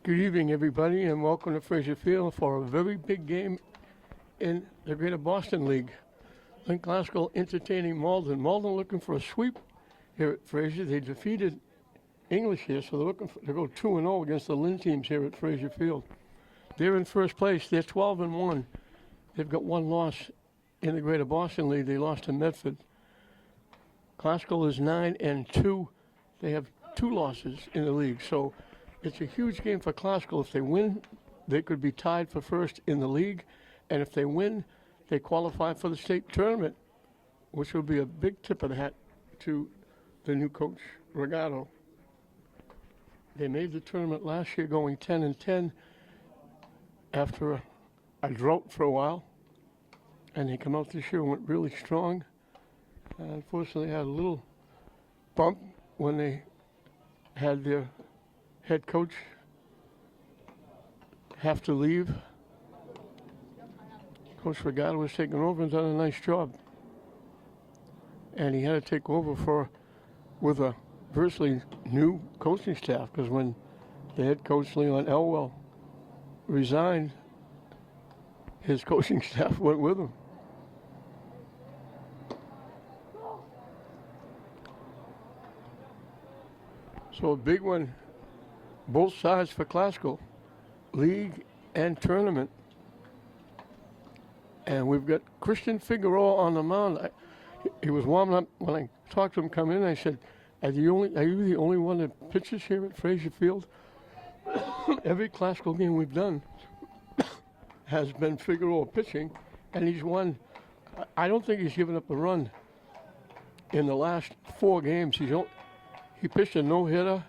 Good evening, everybody, and welcome to Fraser Field for a very big game in the Greater Boston League. Lynn Glasgow entertaining Malden. Malden looking for a sweep here at Fraser. They defeated English here, so they're looking to go 2-0 against the Lynn teams here at Fraser Field. They're in first place. They're 12-1. They've got one loss in the Greater Boston League. They lost to Medford. Glasgow is 9-2. They have 2 losses in the league, so it's a huge game for Glasgow. If they win, they could be tied for first in the league, and if they win, they qualify for the state tournament, which will be a big tip of the hat to the new coach, Regato. They made the tournament last year going 10-10 after a drought for a while, and they come out this year and went really strong. Unfortunately, had a little bump when they had their head coach have to leave. Coach Regatta was taking over and done a nice job. And he had to take over with a virtually new coaching staff, because when the head coach, Leon Elwell, resigned, his coaching staff went with him. So a big one, both sides for Glasgow, league and tournament. And we've got Christian Figueroa on the mound. He was warming up. When I talked to him come in, I said, are you the only one that pitches here at Fraser Field? Every Glasgow game we've done has been Figueroa pitching, and he's won. I don't think he's given up a run in the last 4 games. He pitched a no-hitter.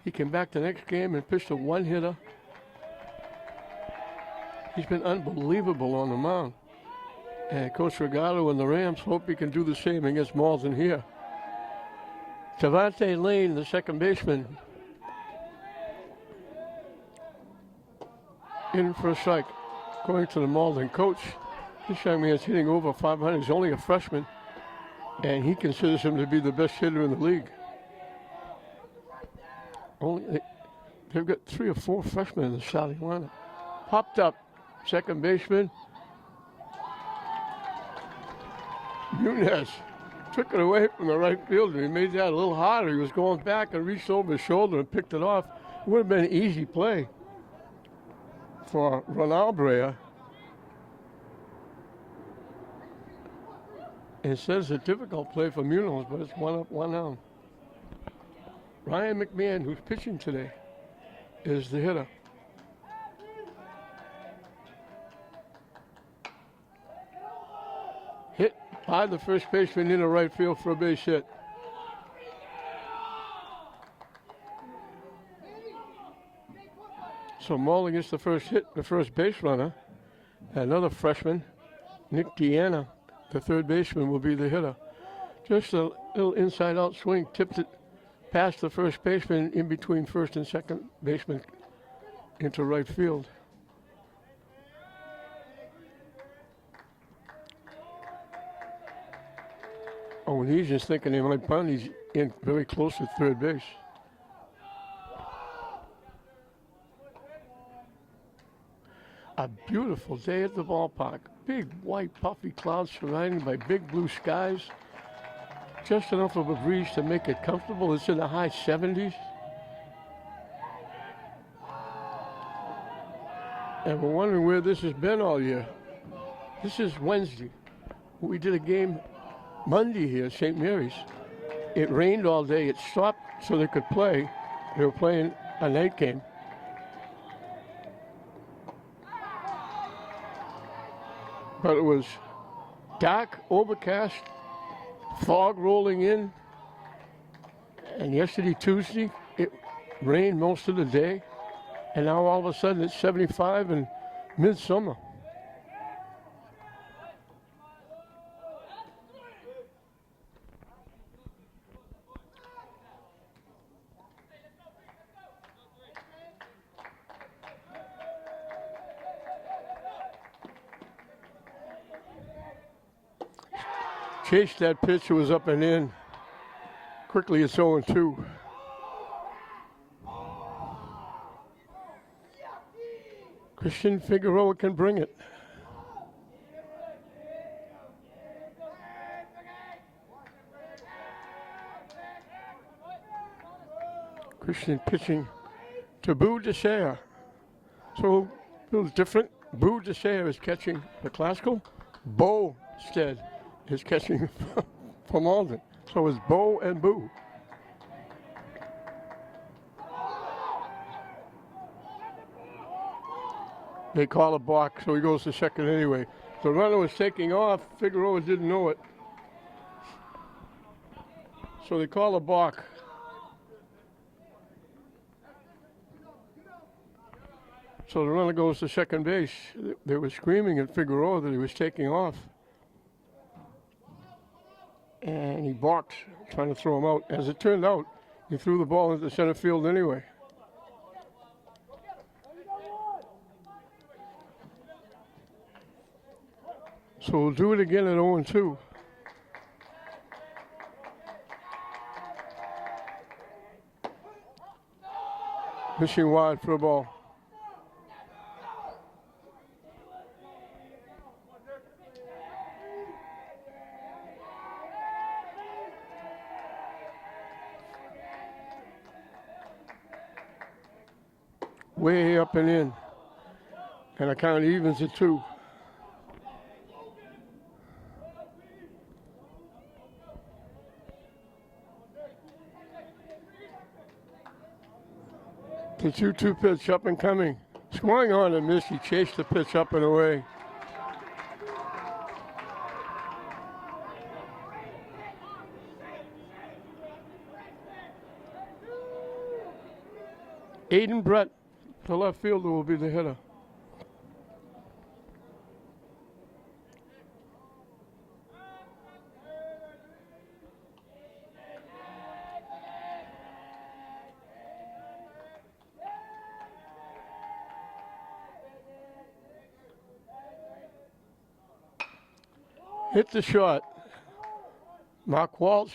He came back the next game and pitched a 1-hitter. He's been unbelievable on the mound. And Coach Regato and the Rams hope he can do the same against Malden here. Devontae Lane, the second baseman, in for a strike. According to the Malden coach, this young man's hitting over 500. He's only a freshman, and he considers him to be the best hitter in the league. They've got 3 or 4 freshmen in the starting lineup. Popped up, second baseman. Munez took it away from the right fielder. He made that a little harder. He was going back and reached over his shoulder and picked it off. It would have been an easy play for Ronald Brea. Instead, it's a difficult play for Munoz, but it's 1 up, 1 down. Ryan McMahon, who's pitching today, is the hitter. Hit by the first baseman in the right field for a base hit. So Malden gets the first hit, the first base runner. Another freshman, Nick Deanna, the third baseman, will be the hitter. Just a little inside-out swing, tipped it past the first baseman, in between first and second baseman, into right field. Oh, and he's just thinking he might bunt. He's in very close to third base. A beautiful day at the ballpark. Big white puffy clouds surrounded by big blue skies. Just enough of a breeze to make it comfortable. It's in the high 70s. And we're wondering where this has been all year. This is Wednesday. We did a game Monday here at St. Mary's. It rained all day. It stopped so they could play. They were playing a night game. But it was dark, overcast, fog rolling in, and yesterday, Tuesday, it rained most of the day, and now all of a sudden it's 75 and midsummer. Chased that pitch, it was up and in. Quickly it's 0-2. Christian Figueroa can bring it. Christian pitching to Boo DeSayer. So a little different. Boo DeSayer is catching the Classical. Bo Stead is catching for Malden. So it's Bo and Boo. They call a balk, so he goes to second anyway. The runner was taking off. Figueroa didn't know it. So they call a balk. So the runner goes to second base. They were screaming at Figueroa that he was taking off. And he balked, trying to throw him out. As it turned out, he threw the ball into center field anyway. So we'll do it again at 0-2. Missing wide for a ball. Way up and in. And the count evens at 2. The 2-2 pitch up and coming. Swung on and missed. He chased the pitch up and away. Aiden Brett, the left fielder, will be the hitter. Hit the shot. Mark Walsh.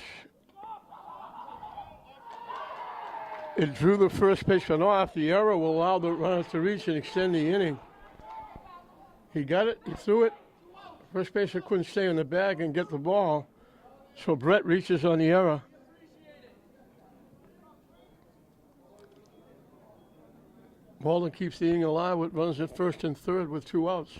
It drew the first baseman off. The error will allow the runner to reach and extend the inning. He got it. He threw it. First baseman couldn't stay in the bag and get the ball. So Brett reaches on the error. Malden keeps the inning alive with runs at first and third with 2 outs.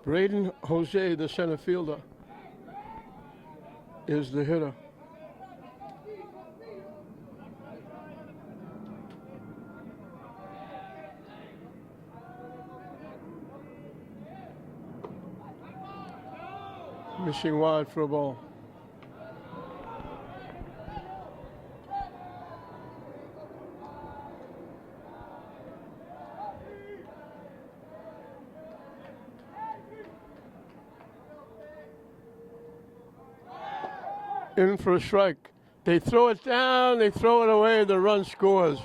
Braden Jose, the center fielder, is the hitter. Missing wide for a ball. In for a strike. They throw it down, they throw it away, the run scores.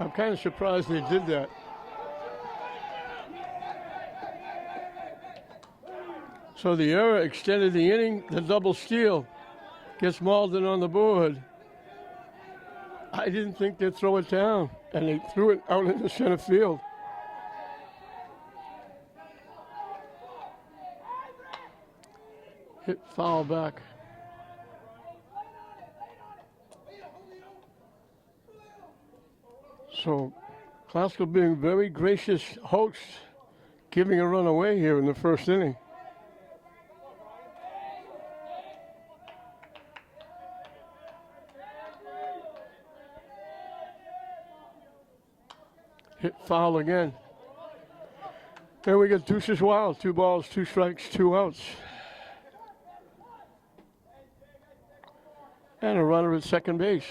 I'm kind of surprised they did that. So the error extended the inning. The double steal gets Malden on the board. I didn't think they'd throw it down, and they threw it out into center field. Hit foul back. So Classical being very gracious hosts, giving a run away here in the first inning. Hit foul again. Then we get deuces wild. 2 balls, 2 strikes, 2 outs. And a runner at second base.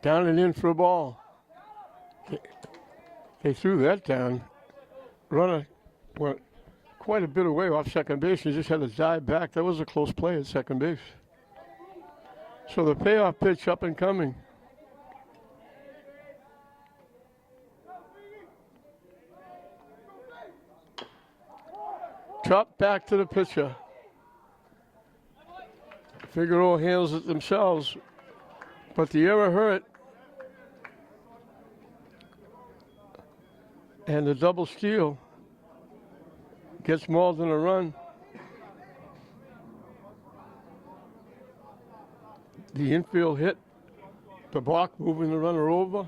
Down and in for a ball. They threw that down. Runner went quite a bit away off second base. He just had to dive back. That was a close play at second base. So the payoff pitch up and coming. Chop back to the pitcher. Figueroa handles it themselves, but the error hurt. And the double steal gets Malden a run. The infield hit, the block moving the runner over.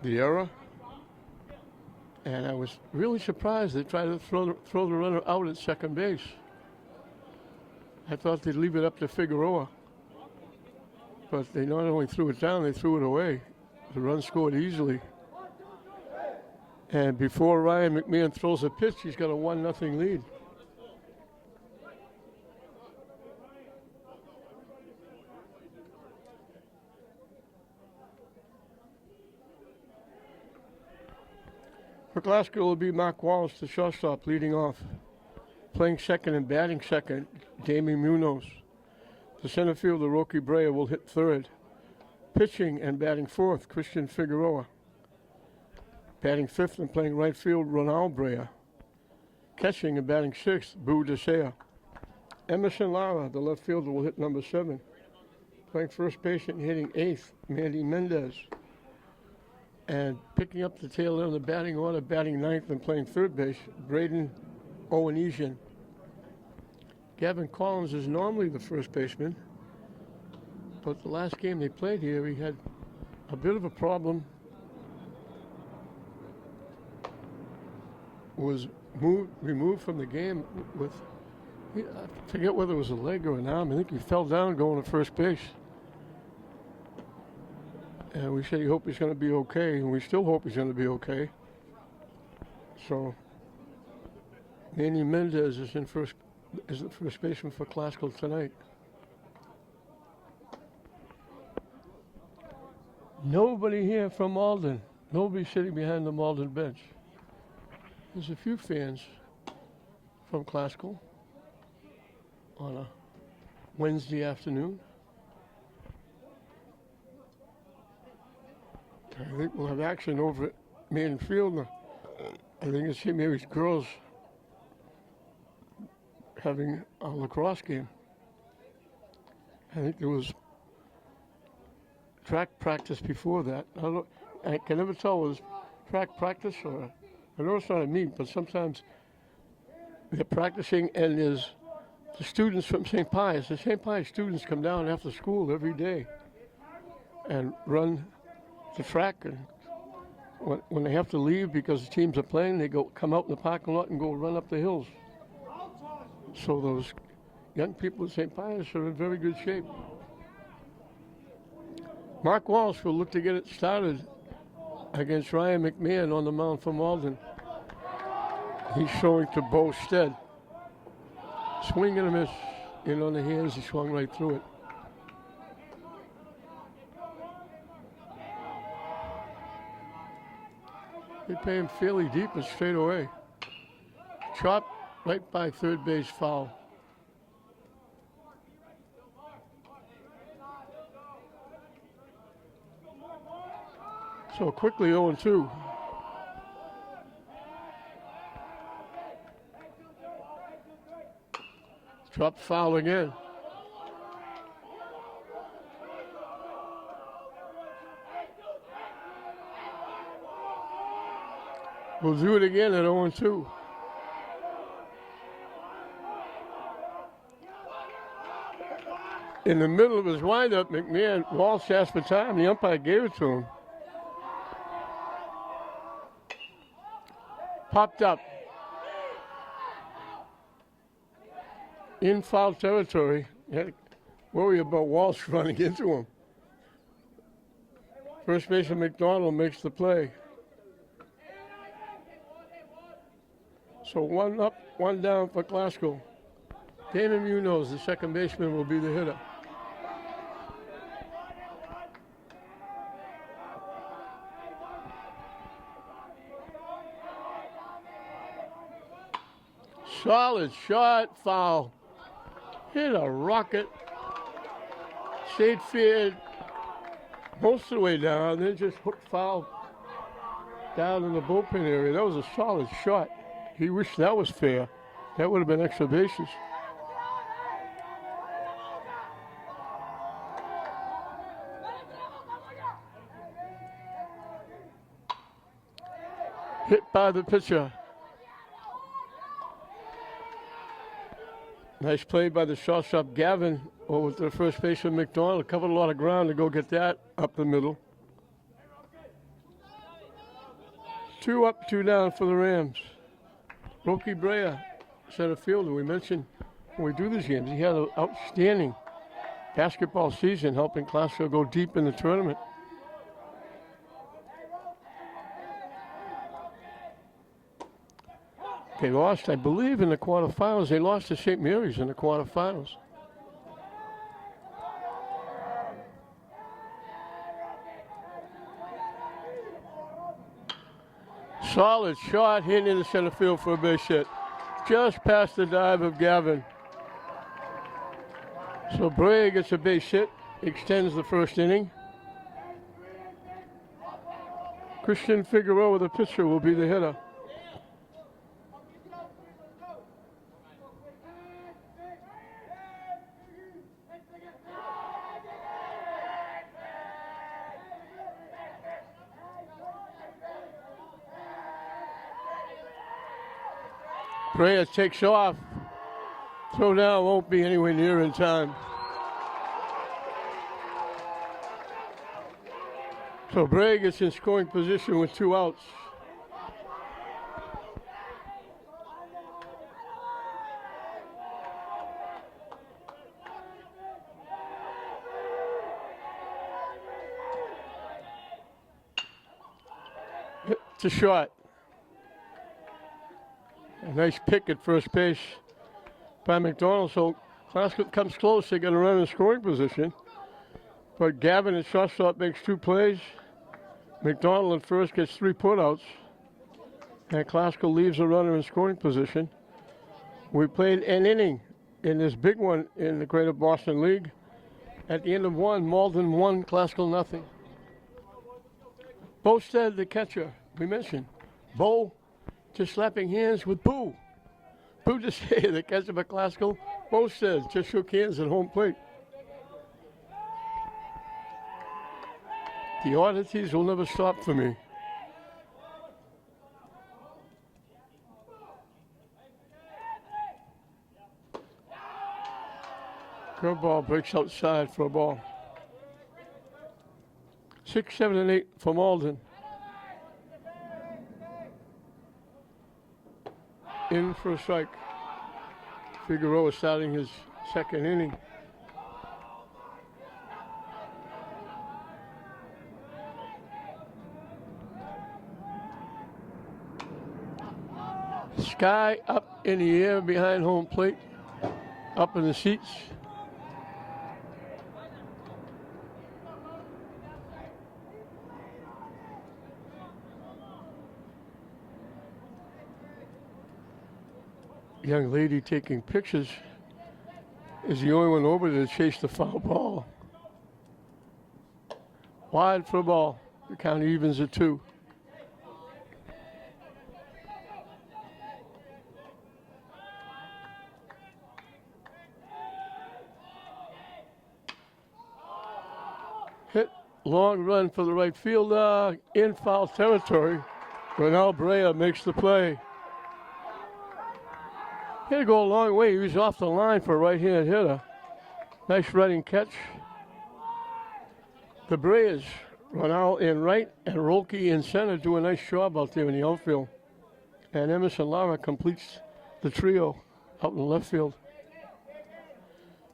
The error. And I was really surprised they tried to throw the runner out at second base. I thought they'd leave it up to Figueroa. But they not only threw it down, they threw it away. The run scored easily. And before Ryan McMahon throws a pitch, he's got a 1-0 lead. For Glasgow, it will be Mark Wallace, the shortstop, leading off. Playing second and batting second, Damien Munoz. The center fielder, Rocky Brea, will hit third. Pitching and batting fourth, Christian Figueroa. Batting fifth and playing right field, Ronald Brea. Catching and batting sixth, Boo Desea. Emerson Lara, the left fielder, will hit number 7. Playing first base and hitting eighth, Mandy Mendez. And picking up the tail end of the batting order, batting ninth and playing third base, Braden Owenesian. Gavin Collins is normally the first baseman, but the last game they played here, he had a bit of a problem. Was removed from the game with, I forget whether it was a leg or an arm. I think he fell down going to first base. And we said he hoped he's going to be okay, and we still hope he's going to be okay. So, Manny Mendez is the first baseman for Glasgow tonight. Nobody here from Malden. Nobody sitting behind the Malden bench. There's a few fans from Glasgow on a Wednesday afternoon. I think we'll have action over at Main Field. I think it's maybe girls having a lacrosse game. I think there was track practice before that. I can never tell whether it's track practice or, I know it's not a meet, but sometimes they're practicing and there's the students from St. Pius. The St. Pius students come down after school every day and run the track, and when they have to leave because the teams are playing, they come out in the parking lot and go run up the hills. So those young people at St. Pius are in very good shape. Mark Walsh will look to get it started against Ryan McMahon on the mound for Malden. He's throwing to Bo Stead. Swing and a miss. In on the hands, he swung right through it. They pay him fairly deep and straight away. Chop right by third base, foul. So quickly 0-2. Chop foul again. We'll do it again at 0-2. In the middle of his windup, McMahon, Walsh asked for time. The umpire gave it to him. Popped up. In foul territory. Had to worry about Walsh running into him. First baseman McDonald makes the play. So 1 up, 1 down for Glasgow. Damon Munoz, the second baseman, will be the hitter. Solid shot, foul. Hit a rocket. Shade feared most of the way down, then just hooked foul down in the bullpen area. That was a solid shot. He wished that was fair. That would have been extra bases. Hit by the pitcher. Nice play by the shortstop, Gavin, over to the first baseman, McDonald. Covered a lot of ground to go get that up the middle. 2 up, 2 down for the Rams. Roki Brea, center fielder. We mentioned when we do these games, he had an outstanding basketball season, helping Glasgow go deep in the tournament. They lost, I believe, in the quarterfinals. They lost to St. Mary's in the quarterfinals. Solid shot hit into center field for a base hit. Just past the dive of Gavin. So Brea gets a base hit, extends the first inning. Christian Figueroa, the pitcher, will be the hitter. Brea takes off. Throw down won't be anywhere near in time. So Brea gets in scoring position with 2 outs. Hit to short. A nice pick at first base by McDonald. So Glasgow comes close. They got to run in scoring position. But Gavin at shortstop makes 2 plays. McDonald at first gets 3 putouts. And Glasgow leaves a runner in scoring position. We played an inning in this big one in the Greater Boston League. At the end of 1, Malden 1, Glasgow nothing. Bostad, the catcher, we mentioned. Bo just slapping hands with Boo. Boo just the catcher by Glasgow. Bostad just shook hands at home plate. The oddities will never stop for me. Curveball breaks outside for a ball. 6, 7, and 8 for Malden. In for a strike. Figueroa starting his second inning. Sky up in the air behind home plate, up in the seats. Young lady taking pictures is the only one over there to chase the foul ball. Wide for a ball. The count evens at 2. Hit, long run for the right fielder, in foul territory. Ronald Brea makes the play. He had to go a long way. He was off the line for a right-hand hitter. Nice running catch. The Breas run out in right and Rolke in center do a nice job out there in the outfield. And Emerson Lara completes the trio out in left field.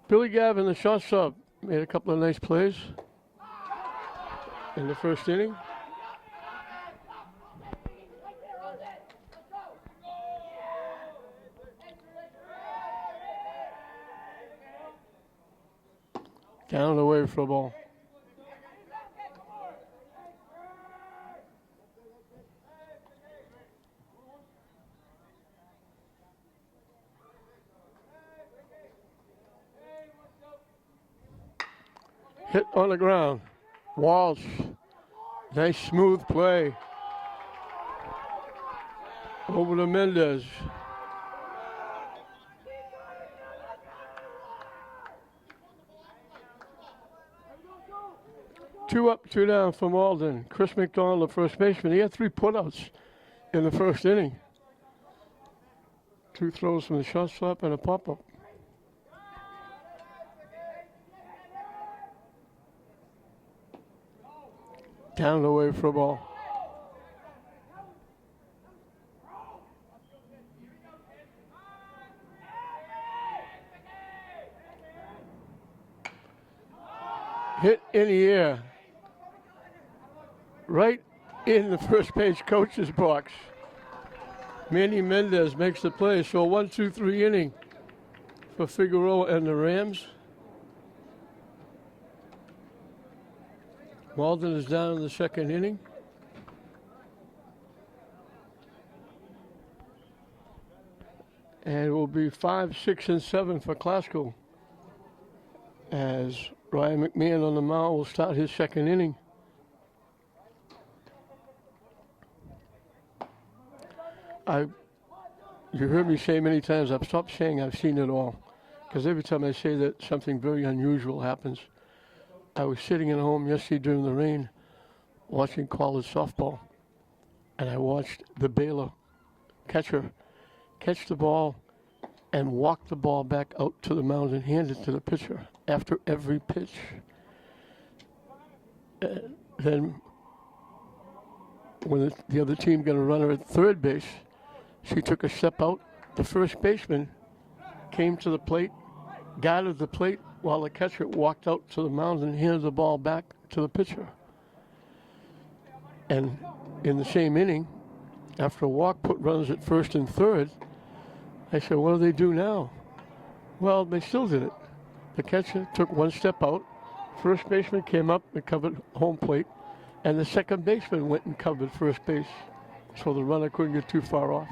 Billy Gavin, the shortstop, made a couple of nice plays in the first inning. Down and away for a ball. Hit on the ground. Walsh. Nice smooth play. Over to Mendez. Two up, two down for Malden. Chris McDonald, the first baseman. He had 3 putouts in the first inning. 2 throws from the shortstop and a pop-up. Down the way for a ball. Hit in the air. Right in the first base coach's box. Manny Mendez makes the play. So 1-2-3 inning for Figueroa and the Rams. Malden is down in the second inning. And it will be 5, 6, and 7 for Glasgow as Ryan McMahon on the mound will start his second inning. You heard me say many times, I've stopped saying I've seen it all. Because every time I say that, something very unusual happens. I was sitting at home yesterday during the rain watching college softball. And I watched the Baylor catcher catch the ball and walk the ball back out to the mound and hand it to the pitcher after every pitch. Then when the other team got a runner at third base, she took a step out. The first baseman came to the plate, guarded the plate while the catcher walked out to the mound and handed the ball back to the pitcher. And in the same inning, after a walk, put runners at first and third. I said, what do they do now? Well, they still did it. The catcher took one step out. First baseman came up and covered home plate. And the second baseman went and covered first base. So the runner couldn't get too far off.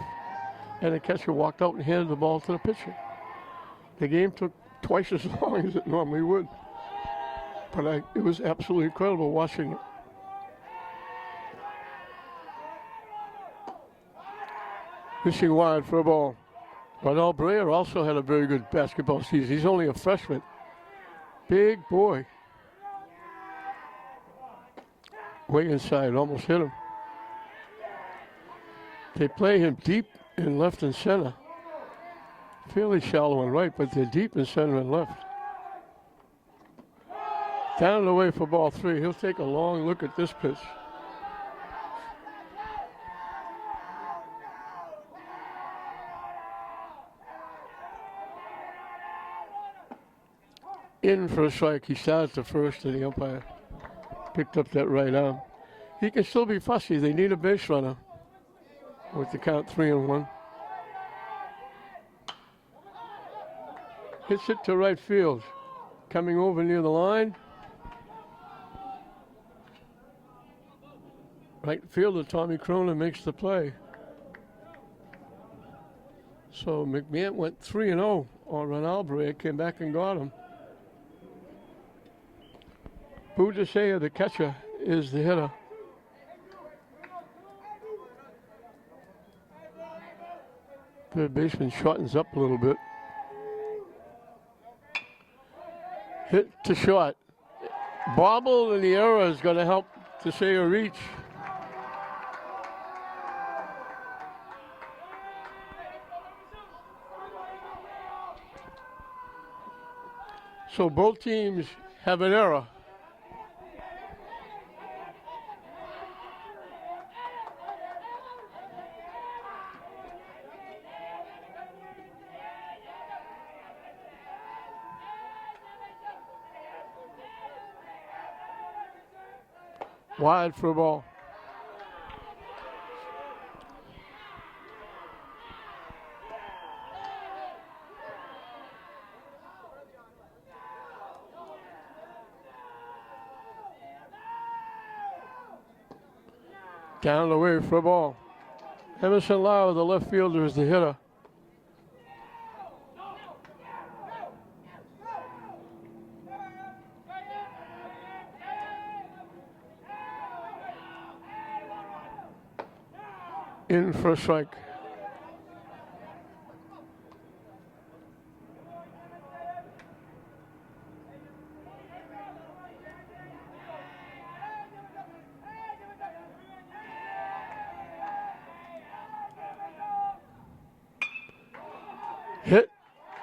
And the catcher walked out and handed the ball to the pitcher. The game took twice as long as it normally would. But it was absolutely incredible watching it. Fishing wide for a ball. Ronald Breyer also had a very good basketball season. He's only a freshman. Big boy. Way inside, almost hit him. They play him deep in left and center. Fairly shallow and right, but they're deep in center and left. Down the way for ball 3. He'll take a long look at this pitch. In for a strike. He started to first, and the umpire picked up that right arm. He can still be fussy. They need a base runner with the count 3-1. Hits it to right field. Coming over near the line. Right fielder Tommy Cronin makes the play. So McMahon went 3-0 on Ronald Breyer. Came back and got him. Budasea, the catcher, is the hitter. Third baseman shortens up a little bit. Hit to short. Bobble in the error is going to help Teseo reach. So both teams have an error. Wide for a ball. Down the way for a ball. Emerson Lau, the left fielder, is the hitter. In for a strike.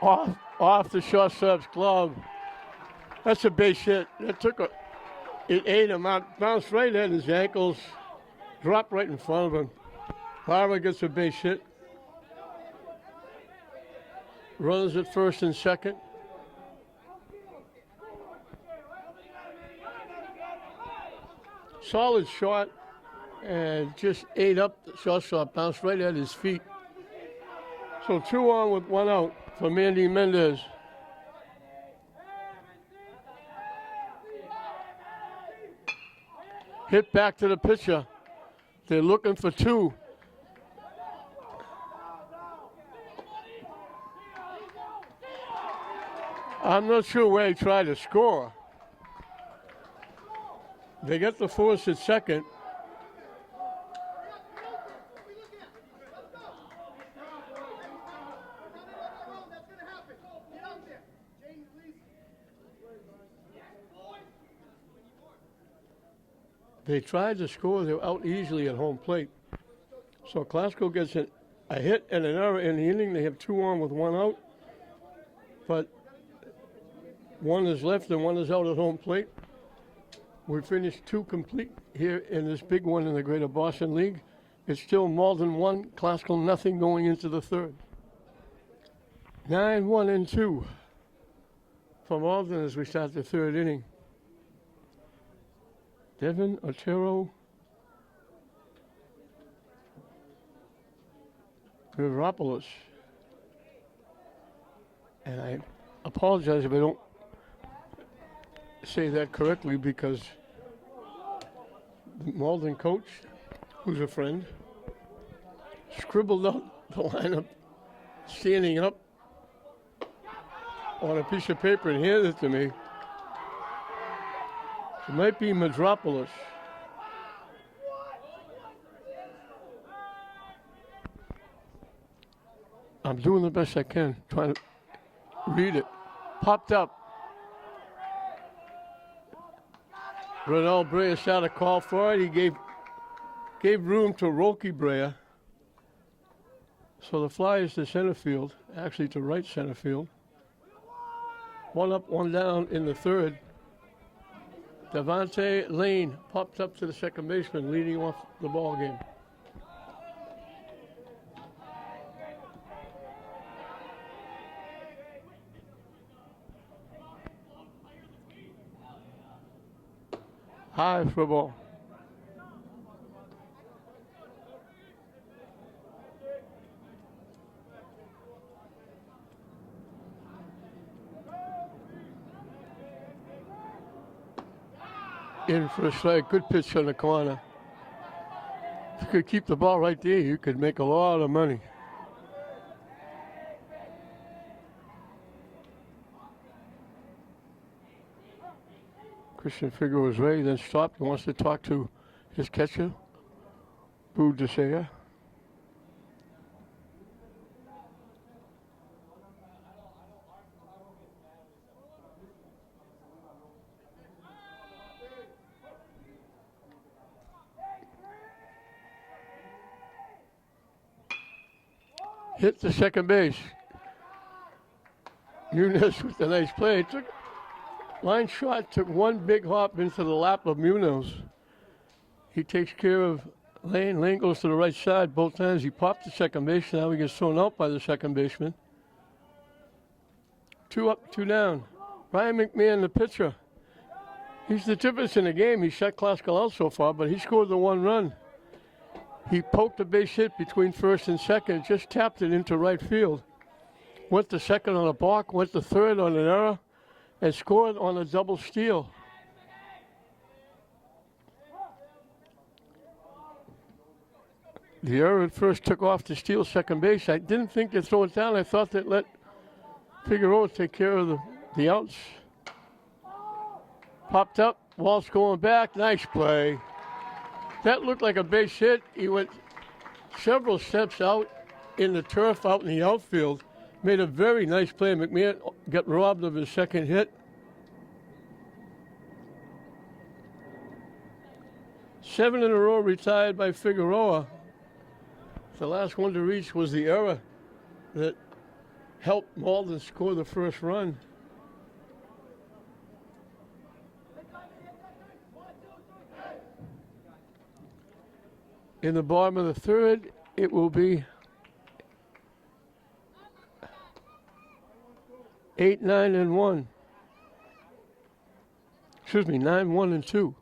off the shortstop's glove. That's a base hit. It ate him out, bounced right at his ankles, dropped right in front of him. Lara gets a base hit. Runners at first and second. Solid shot, and just ate up the shortstop, bounced right at his feet. So 2 on with 1 out for Mandy Mendez. Hit back to the pitcher. They're looking for 2. I'm not sure where he tried to score. They get the force at second. They tried to score. They're out easily at home plate. So Glasgow gets a hit and an error in the inning. They have 2 on with 1 out. But 1 is left and 1 is out at home plate. We finished 2 complete here in this big one in the Greater Boston League. It's still Malden 1, Glasgow nothing going into the third. 9-1-2 for Malden as we start the third inning. Devin Otero Vivropoulos. And I apologize if I don't say that correctly because the Malden coach, who's a friend, scribbled out the lineup standing up on a piece of paper and handed it to me. It might be Madropoulos. I'm doing the best I can, trying to read it. Popped up. Ronald Brea shot a call for it. He gave room to Roki Brea. So the fly is to center field, actually to right center field. 1 up, 1 down in the third. Devontae Lane popped up to the second baseman, leading off the ball game. High for ball. In for a strike. Good pitch on the corner. If you could keep the ball right there, you could make a lot of money. Christian Figueroa was ready, then stopped and wants to talk to his catcher, Boo DeSaya. Hit the second base. Munoz with a nice play. Line shot took 1 big hop into the lap of Munoz. He takes care of Lane. Lane goes to the right side both times. He popped the second base. Now he gets thrown out by the second baseman. 2 up, 2 down. Ryan McMahon, the pitcher. He's the difference in the game. He shut Glasgow out so far, but he scored the 1 run. He poked a base hit between first and second, just tapped it into right field. Went to second on a balk, went to third on an error, and scored on a double steal. The error at first took off to steal second base. I didn't think they'd throw it down. I thought they'd let Figueroa take care of the outs. Popped up, Walsh going back, nice play. That looked like a base hit. He went several steps out in the turf, out in the outfield. Made a very nice play. McMahon got robbed of his second hit. 7 in a row retired by Figueroa. The last one to reach was the error that helped Malden score the first run. In the bottom of the third, it will be 8-9-1. Excuse me, 9-1-2.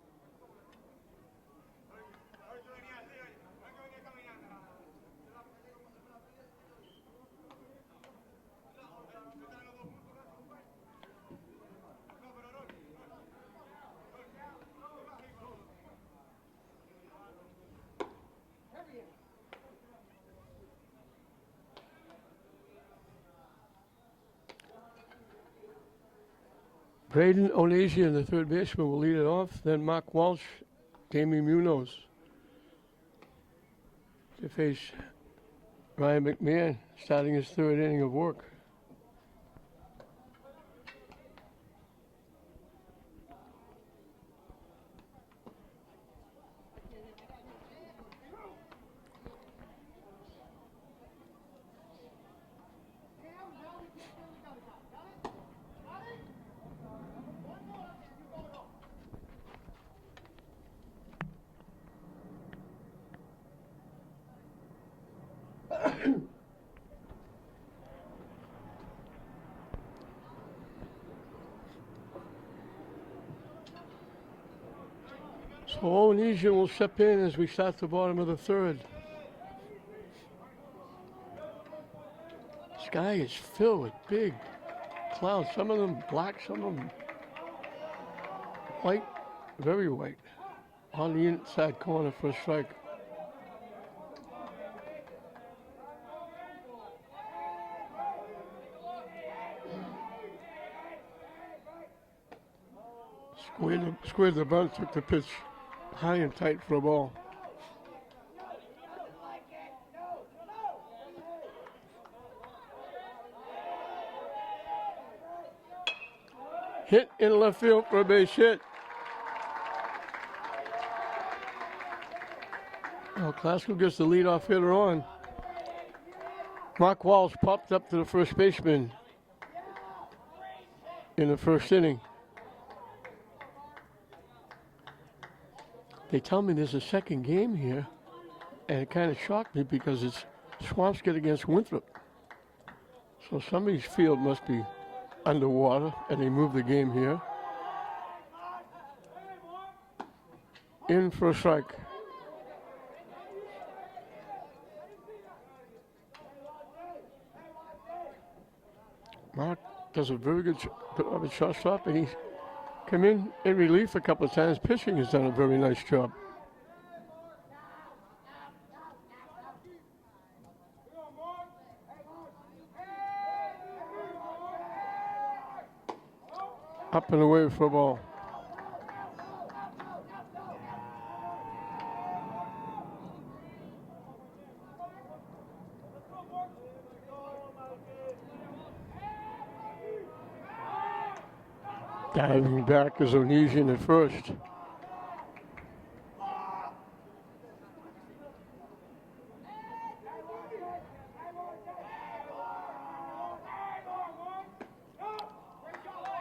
Braden Onasian, the third baseman, will lead it off. Then Mark Walsh, Damien Munoz to face Ryan McMahon, starting his third inning of work. So Onesian will step in as we start the bottom of the third. The sky is filled with big clouds, some of them black, some of them white, very white, on the inside corner for a strike. Squared the bunt, took the pitch high and tight for a ball. Hit in left field for a base hit. Well, Classical gets the leadoff hitter on. Mark Walsh popped up to the first baseman in the first inning. They tell me there's a second game here, and it kind of shocked me because it's Swampscott against Winthrop. So somebody's field must be underwater, and they moved the game here. In for a strike. Mark does a very good job at shortstop, and he's come in relief a couple of times. Pitching has done a very nice job. Up and away for a ball. Diving back is Onesian at first.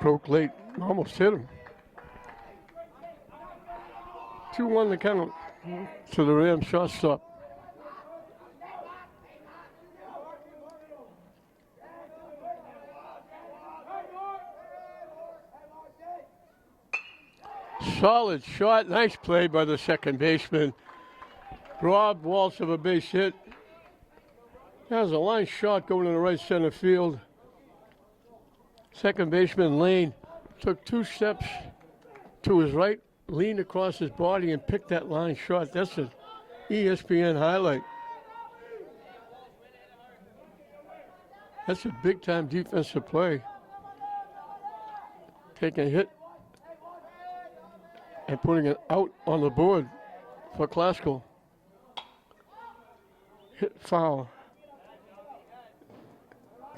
Broke late, almost hit him. 2-1 the count to the Rams shortstop. Solid shot, nice play by the second baseman. Rob Walsh of a base hit. That was a line shot going to the right center field. Second baseman Lane took 2 steps to his right, leaned across his body and picked that line shot. That's an ESPN highlight. That's a big time defensive play. Taking a hit and putting it out on the board for Classical. Hit foul.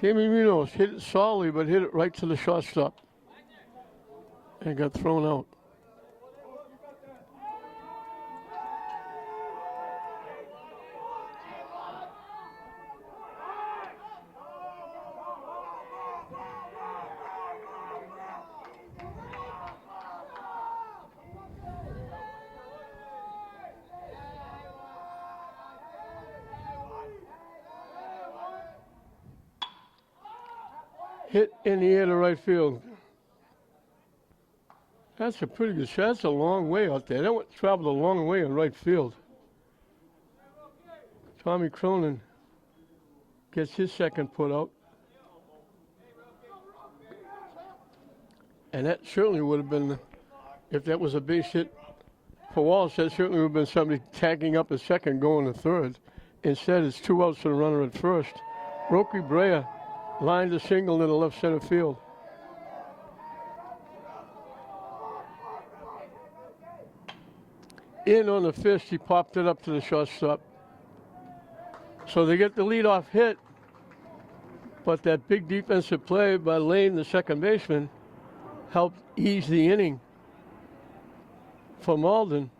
Damien Munoz hit it solidly, but hit it right to the shortstop and got thrown out. Hit in the air to right field. That's a pretty good shot. That's a long way out there. That traveled a long way in right field. Tommy Cronin gets his second put out. And that certainly would have been, if that was a base hit for Walsh, that certainly would have been somebody tagging up at second, going to third. Instead, it's 2 outs and a runner at first. Roky Brea lined a single into left center field. In on the fist, he popped it up to the shortstop. So they get the leadoff hit, but that big defensive play by Lane, the second baseman, helped ease the inning for Malden.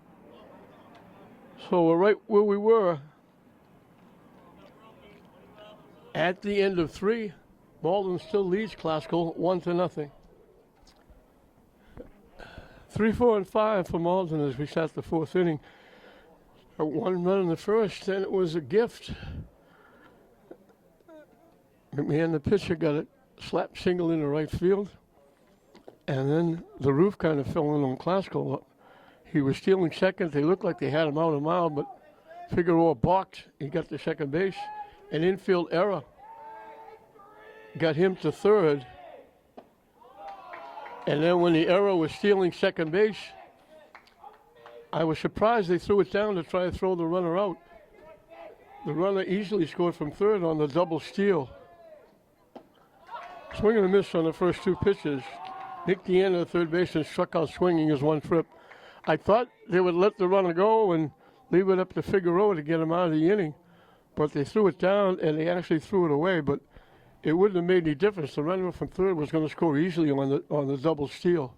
So we're right where we were at the end of 3. Malden still leads Classical 1-0. 3, 4, and 5 for Malden as we start the 4th inning. 1 run in the first, and it was a gift. McMahon, the pitcher, got a slap single into right field, and then the roof kind of fell in on Classical. He was stealing second. They looked like they had him out a mile, but Figueroa balked. He got to second base. An infield error got him to third. And then when the error was stealing second base, I was surprised they threw it down to try to throw the runner out. The runner easily scored from third on the double steal. Swing and a miss on the first 2 pitches. Nick Deanna, the third baseman, struck out swinging his 1 trip. I thought they would let the runner go and leave it up to Figueroa to get him out of the inning. But they threw it down, and they actually threw it away. But it wouldn't have made any difference. The runner from third was going to score easily on the double steal.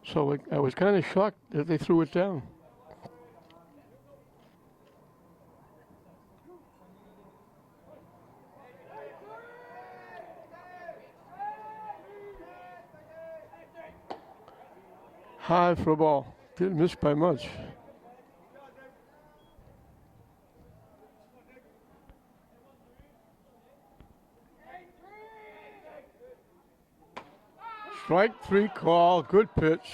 So I was kind of shocked that they threw it down. High for a ball. Didn't miss by much. Strike 3 call. Good pitch.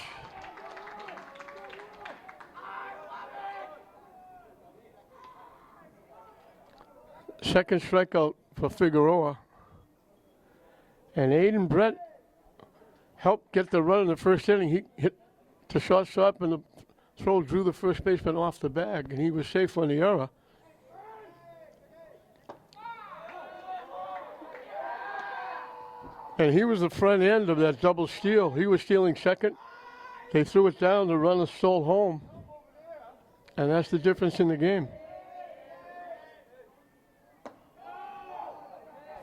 Second strikeout for Figueroa. And Aiden Brett helped get the run in the first inning. He hit the shortstop, and the throw drew the first baseman off the bag, and he was safe on the error. And he was the front end of that double steal. He was stealing second. They threw it down. The runner stole home. And that's the difference in the game.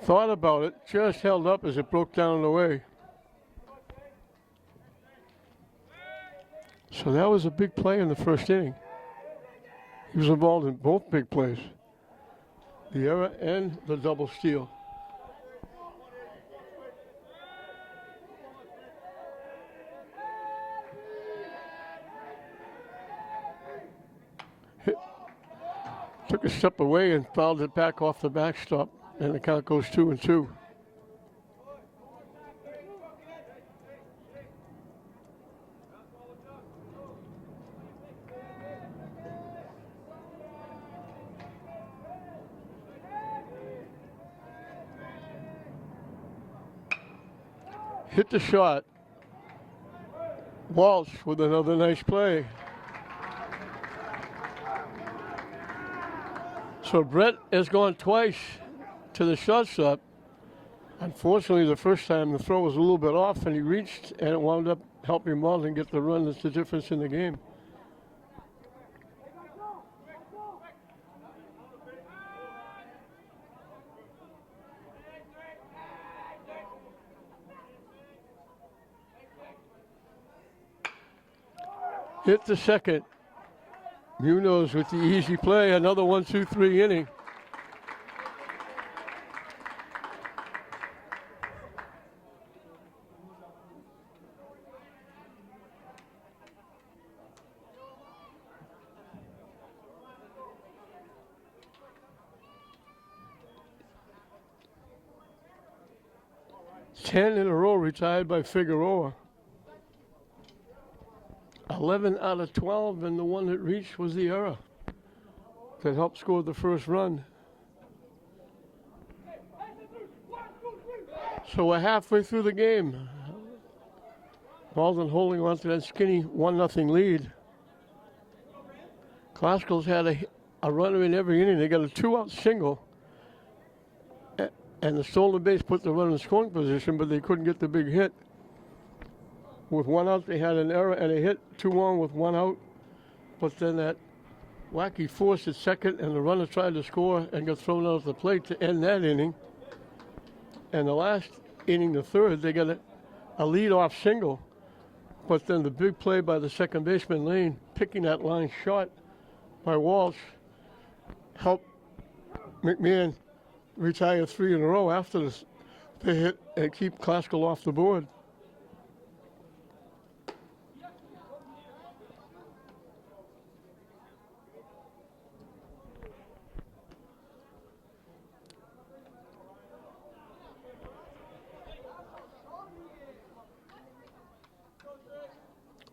Thought about it, just held up as it broke down and away. So that was a big play in the first inning. He was involved in both big plays. The error and the double steal. Took a step away and fouled it back off the backstop, and the count goes 2-2. Hit the shot. Walsh with another nice play. So Brett has gone twice to the shortstop. Unfortunately, the first time the throw was a little bit off, and he reached, and it wound up helping Malden get the run. That's the difference in the game. Hit the second. Munoz with the easy play, another 1-2-3 inning. 10 in a row retired by Figueroa. 11 out of 12, and the one that reached was the error that helped score the first run. So we're halfway through the game. Malden holding on to that skinny 1-0 lead. Classical's had a runner in every inning. They got a 2-out single. And the stolen base put the runner in scoring position, but they couldn't get the big hit. With 1 out, they had an error and a hit, 2-on with 1 out. But then that wacky force at second, and the runner tried to score and got thrown out of the plate to end that inning. And the last inning, the third, they got a lead-off single. But then the big play by the second baseman, Lane, picking that line shot by Walsh, helped McMahon retire 3 in a row after the hit and keep Classical off the board.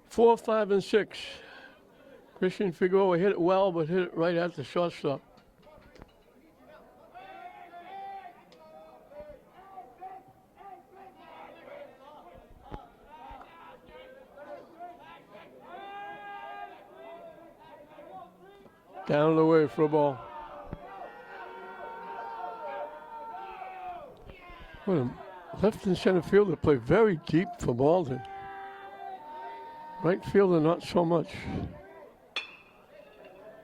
Four, 5, and 6. Christian Figueroa hit it well, but hit it right at the shortstop. Down and away for a ball. What a left and center fielder play very deep for Malden. Right fielder, not so much.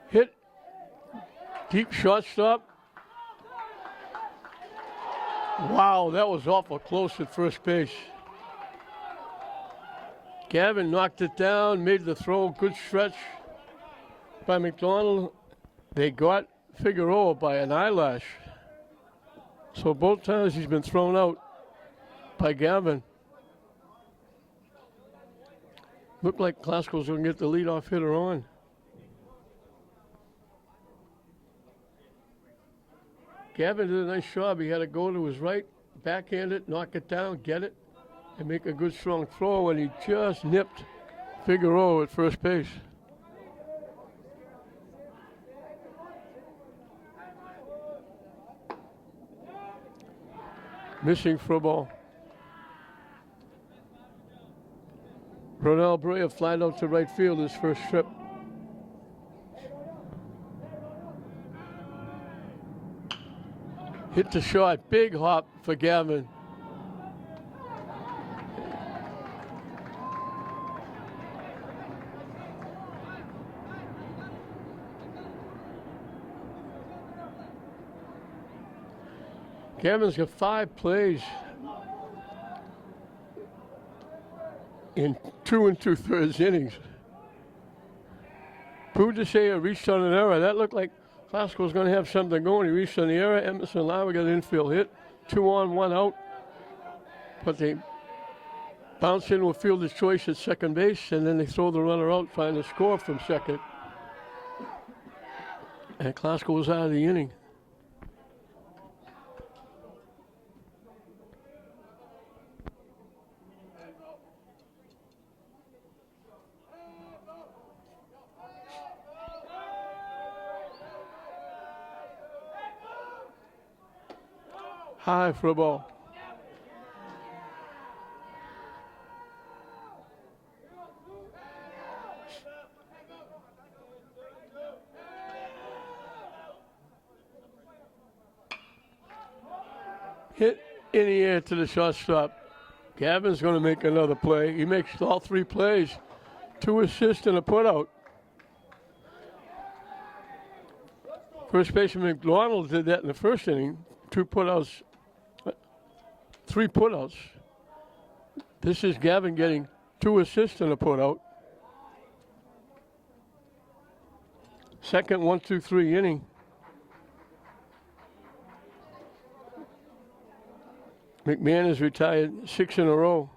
Hit. Deep shortstop. Wow, that was awful close at first base. Gavin knocked it down, made the throw, good stretch by McDonald. They got Figueroa by an eyelash. So both times he's been thrown out by Gavin. Looked like Classical's going to get the leadoff hitter on. Gavin did a nice job. He had to go to his right, backhand it, knock it down, get it, and make a good strong throw, and he just nipped Figueroa at first base. Missing for a ball. Ronald Brea flied out to right field his first trip. Hit the shot, big hop for Gavin. Gavin's got 5 plays in 2 2/3 innings. Pudicea reached on an error. That looked like Classical was going to have something going. He reached on the error. Emerson Lauer got an infield hit. 2 on, 1 out. But they bounce into a fielder's choice at second base, and then they throw the runner out trying to score from second. And Classical was out of the inning. High for a ball. Hit in the air to the shortstop. Gavin's going to make another play. He makes all 3 plays, 2 assists and a putout. First baseman McDonald did that in the first inning. 2 putouts. 3 putouts. This is Gavin getting 2 assists and a putout. Second 1-2-3 inning. McMahon has retired 6 in a row.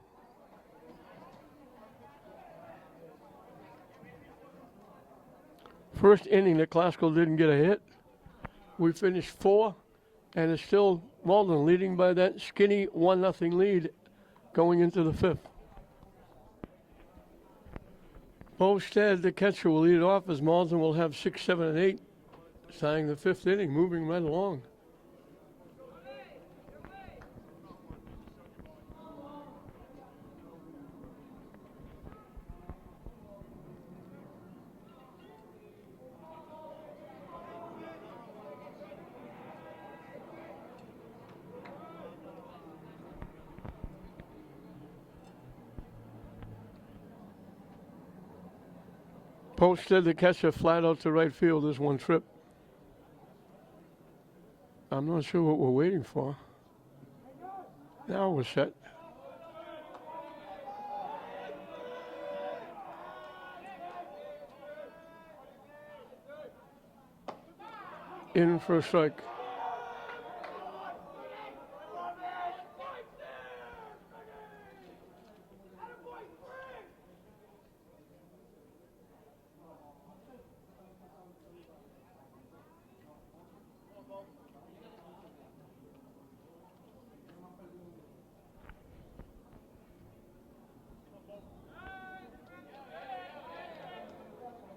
First inning, the Classical didn't get a hit. We finished 4, and it's still Malden leading by that skinny 1-0 lead going into the fifth. Bolstead, the catcher, will lead it off as Malden will have 6, 7, and 8, starting the fifth inning, moving right along. Posted the catcher flat out to right field. There's one trip. I'm not sure what we're waiting for. Now we're set. In for a strike.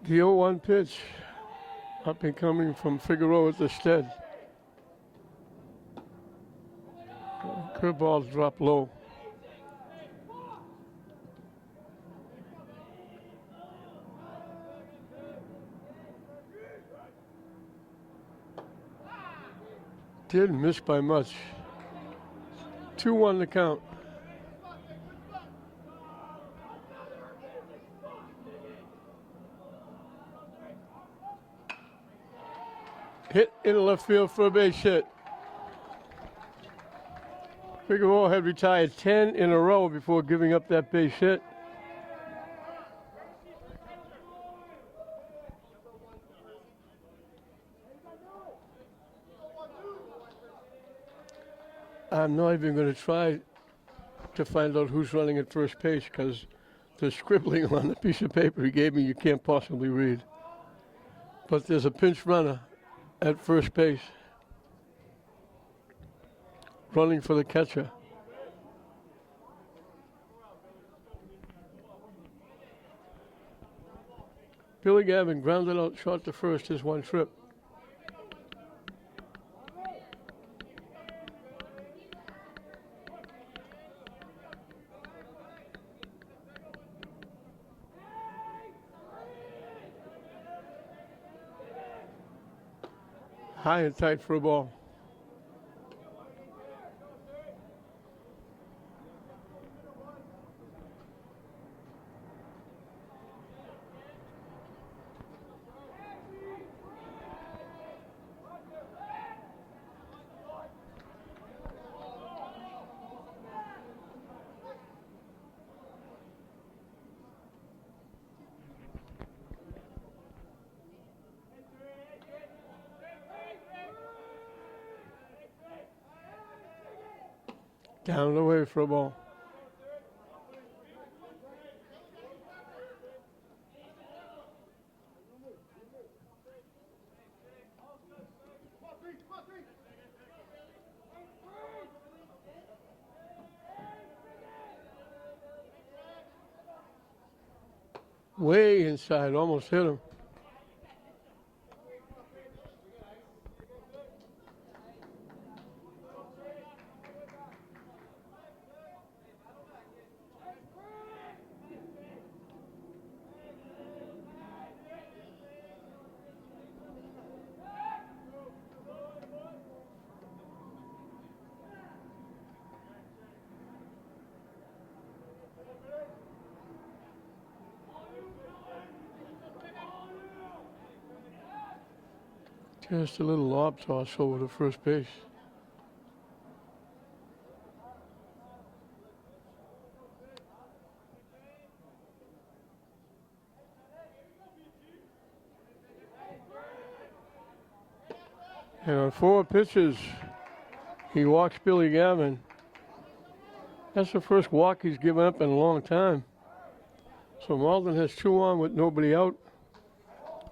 The 0-1 pitch, up and coming from Figueroa at the stead. Curveballs drop low. Didn't miss by much. 2-1 the count. Hit in left field for a base hit. Figueroa had retired 10 in a row before giving up that base hit. I'm not even going to try to find out who's running at first base because the scribbling on the piece of paper he gave me you can't possibly read. But there's a pinch runner at first base, running for the catcher. Billy Gavin grounded out short to first, his one trip. High and tight for a ball. Down and away for a ball. Way inside, almost hit him. Just a little lob toss over to first base. And on 4 pitches, he walks Billy Gavin. That's the first walk he's given up in a long time. So Malden has 2 on with nobody out.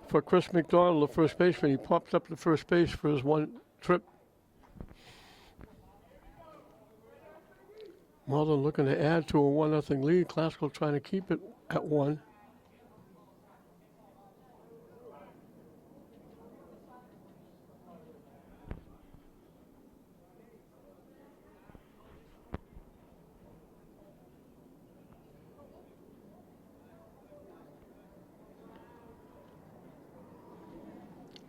For Chris McDonald, the first baseman, he popped up to first base for his one trip. Malden looking to add to a 1-0 lead. Classical trying to keep it at 1.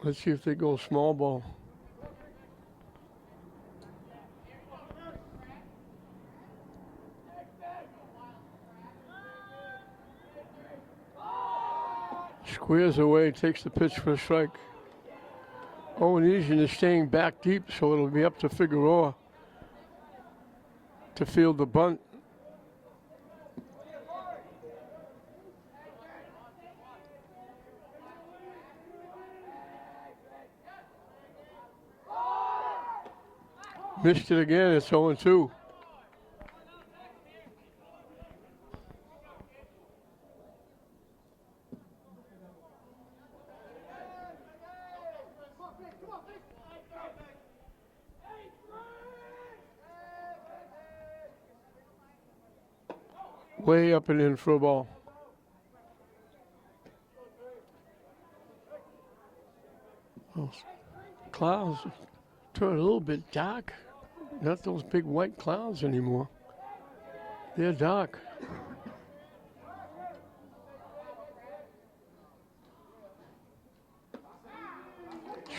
Let's see if they go small ball. Squares away, takes the pitch for a strike. Owenesian is staying back deep, so it'll be up to Figueroa to field the bunt. Missed it again, it's 0-2. Way up and in for a ball. Well, clouds turn a little bit dark. Not those big white clouds anymore. They're dark.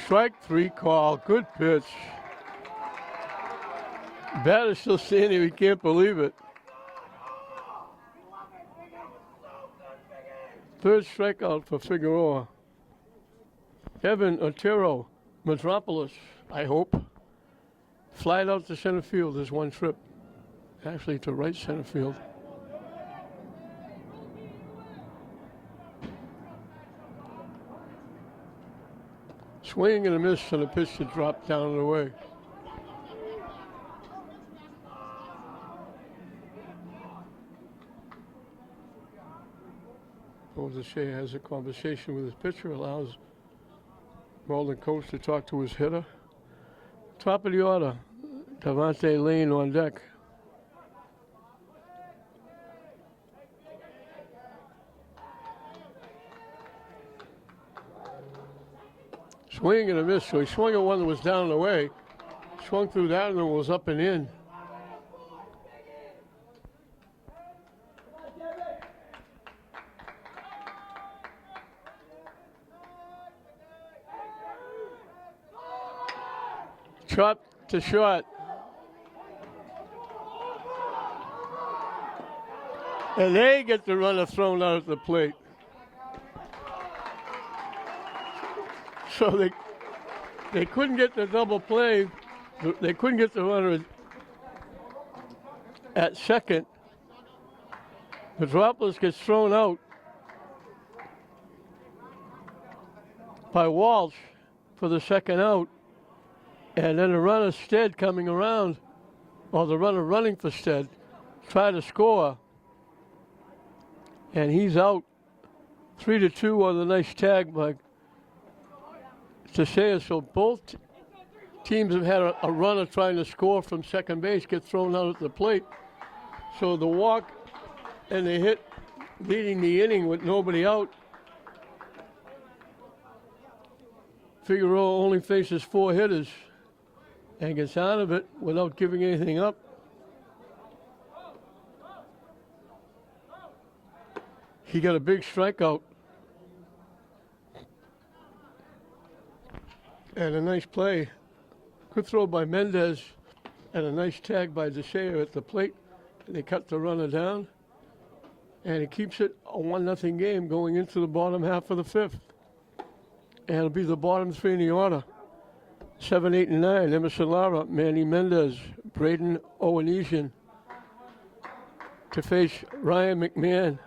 Strike 3 call. Good pitch. Batter's still standing. We can't believe it. Third strikeout for Figueroa. Evan Otero, Metropolis, I hope. Flied out to center field. There's one trip. Actually to right center field. Swing and a miss and a pitch to drop down and away. Shea has a conversation with his pitcher, allows Malden coach to talk to his hitter. Top of the order, Devontae Lane on deck. Swing and a miss, so he swung at one that was down and away, swung through that and it was up and in. Chop to short. And they get the runner thrown out at the plate. So they couldn't get the double play. They couldn't get the runner at second. Metropolis gets thrown out by Walsh for the second out. And then the runner Stead coming around, or the runner running for Stead, try to score. And he's out 3-2 on the nice tag by Teixeira. So both teams have had a runner trying to score from second base get thrown out at the plate. So the walk and the hit leading the inning with nobody out. Figueroa only faces 4 hitters and gets out of it without giving anything up. He got a big strikeout. And a nice play. Good throw by Mendez and a nice tag by Teixeira at the plate. And they cut the runner down. And it keeps it a 1-0 game going into the bottom half of the 5th. And it'll be the bottom 3 in the order. 7, 8, and 9, Emerson Lara, Manny Mendez, Braden Owenesian to face Ryan McMahon,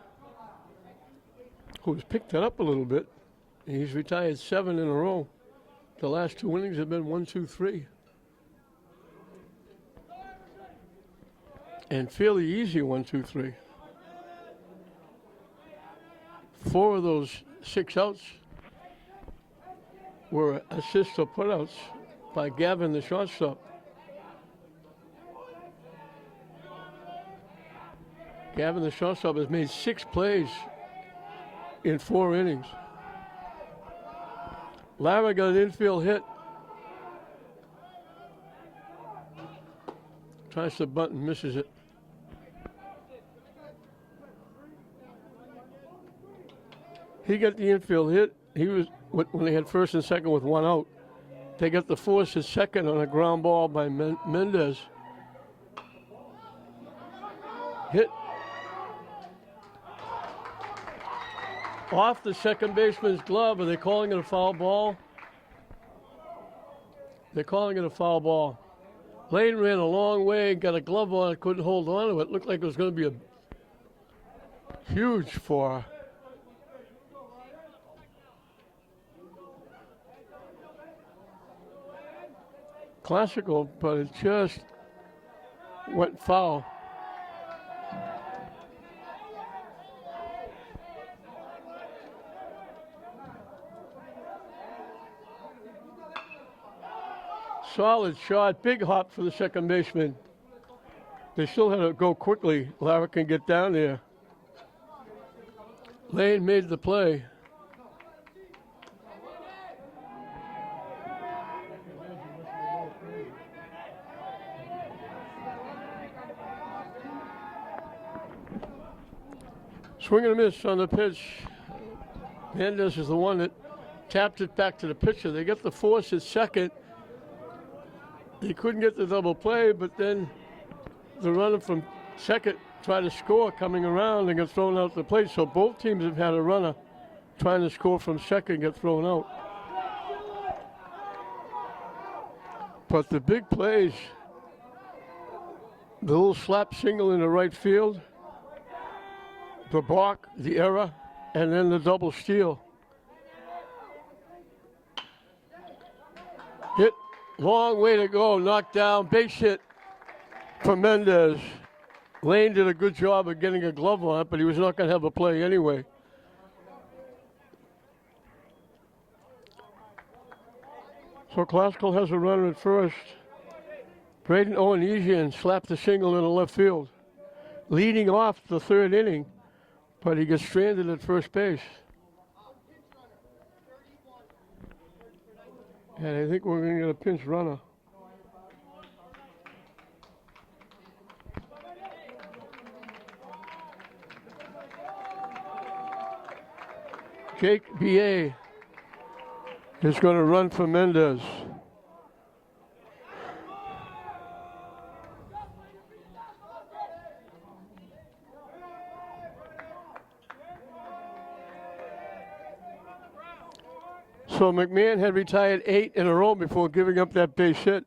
who's picked it up a little bit. He's retired 7 in a row. The last 2 innings have been 1, 2, 3. And fairly easy 1, 2, 3. 4 of those 6 outs were assists or putouts by Gavin, the shortstop. Gavin, the shortstop, has made 6 plays in 4 innings. Lara got an infield hit. Tries to bunt and misses it. He got the infield hit. He was when they had first and second with 1 out. They got the force at second on a ground ball by Mendez. Hit off the second baseman's glove. Are they calling it a foul ball? They're calling it a foul ball. Lane ran a long way, got a glove on it, couldn't hold on to it. Looked like it was going to be a huge for. Classical, but it just went foul. Solid shot, big hop for the second baseman. They still had to go quickly. Lara can get down there. Lane made the play. Swing and a miss on the pitch. Mendez is the one that tapped it back to the pitcher. They get the force at second. They couldn't get the double play, but then the runner from second tried to score coming around and got thrown out the plate. So both teams have had a runner trying to score from second get thrown out. But the big plays, the little slap single in the right field, the balk, the error, and then the double steal. Hit, long way to go, knocked down, base hit for Mendez. Lane did a good job of getting a glove on it, but he was not going to have a play anyway. So Classical has a runner at first. Braden Owenesian slapped the single in the left field, leading off the third inning, but he gets stranded at first base. And I think we're going to get a pinch runner. Jake B.A. is going to run for Mendez. So McMahon had retired 8 in a row before giving up that base hit.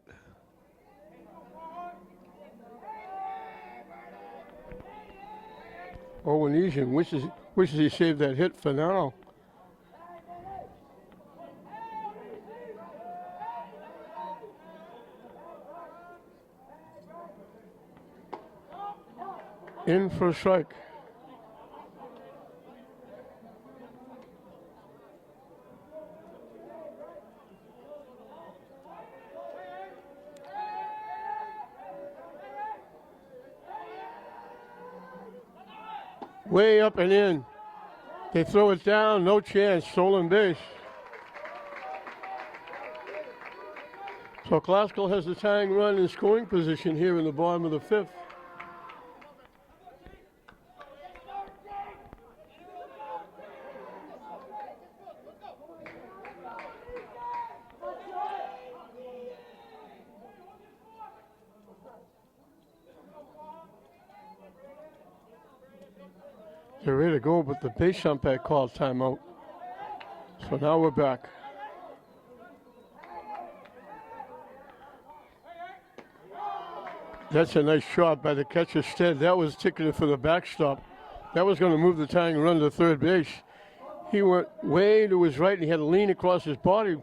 Owenesian wishes he saved that hit for now. In for a strike. Way up and in. They throw it down, no chance, stolen base. So Classical has the tying run in scoring position here in the bottom of the 5th. They're ready to go, but the base umpire called timeout. So now we're back. That's a nice shot by the catcher Stead. That was ticketed for the backstop. That was going to move the tying run to third base. He went way to his right and he had to lean across his body.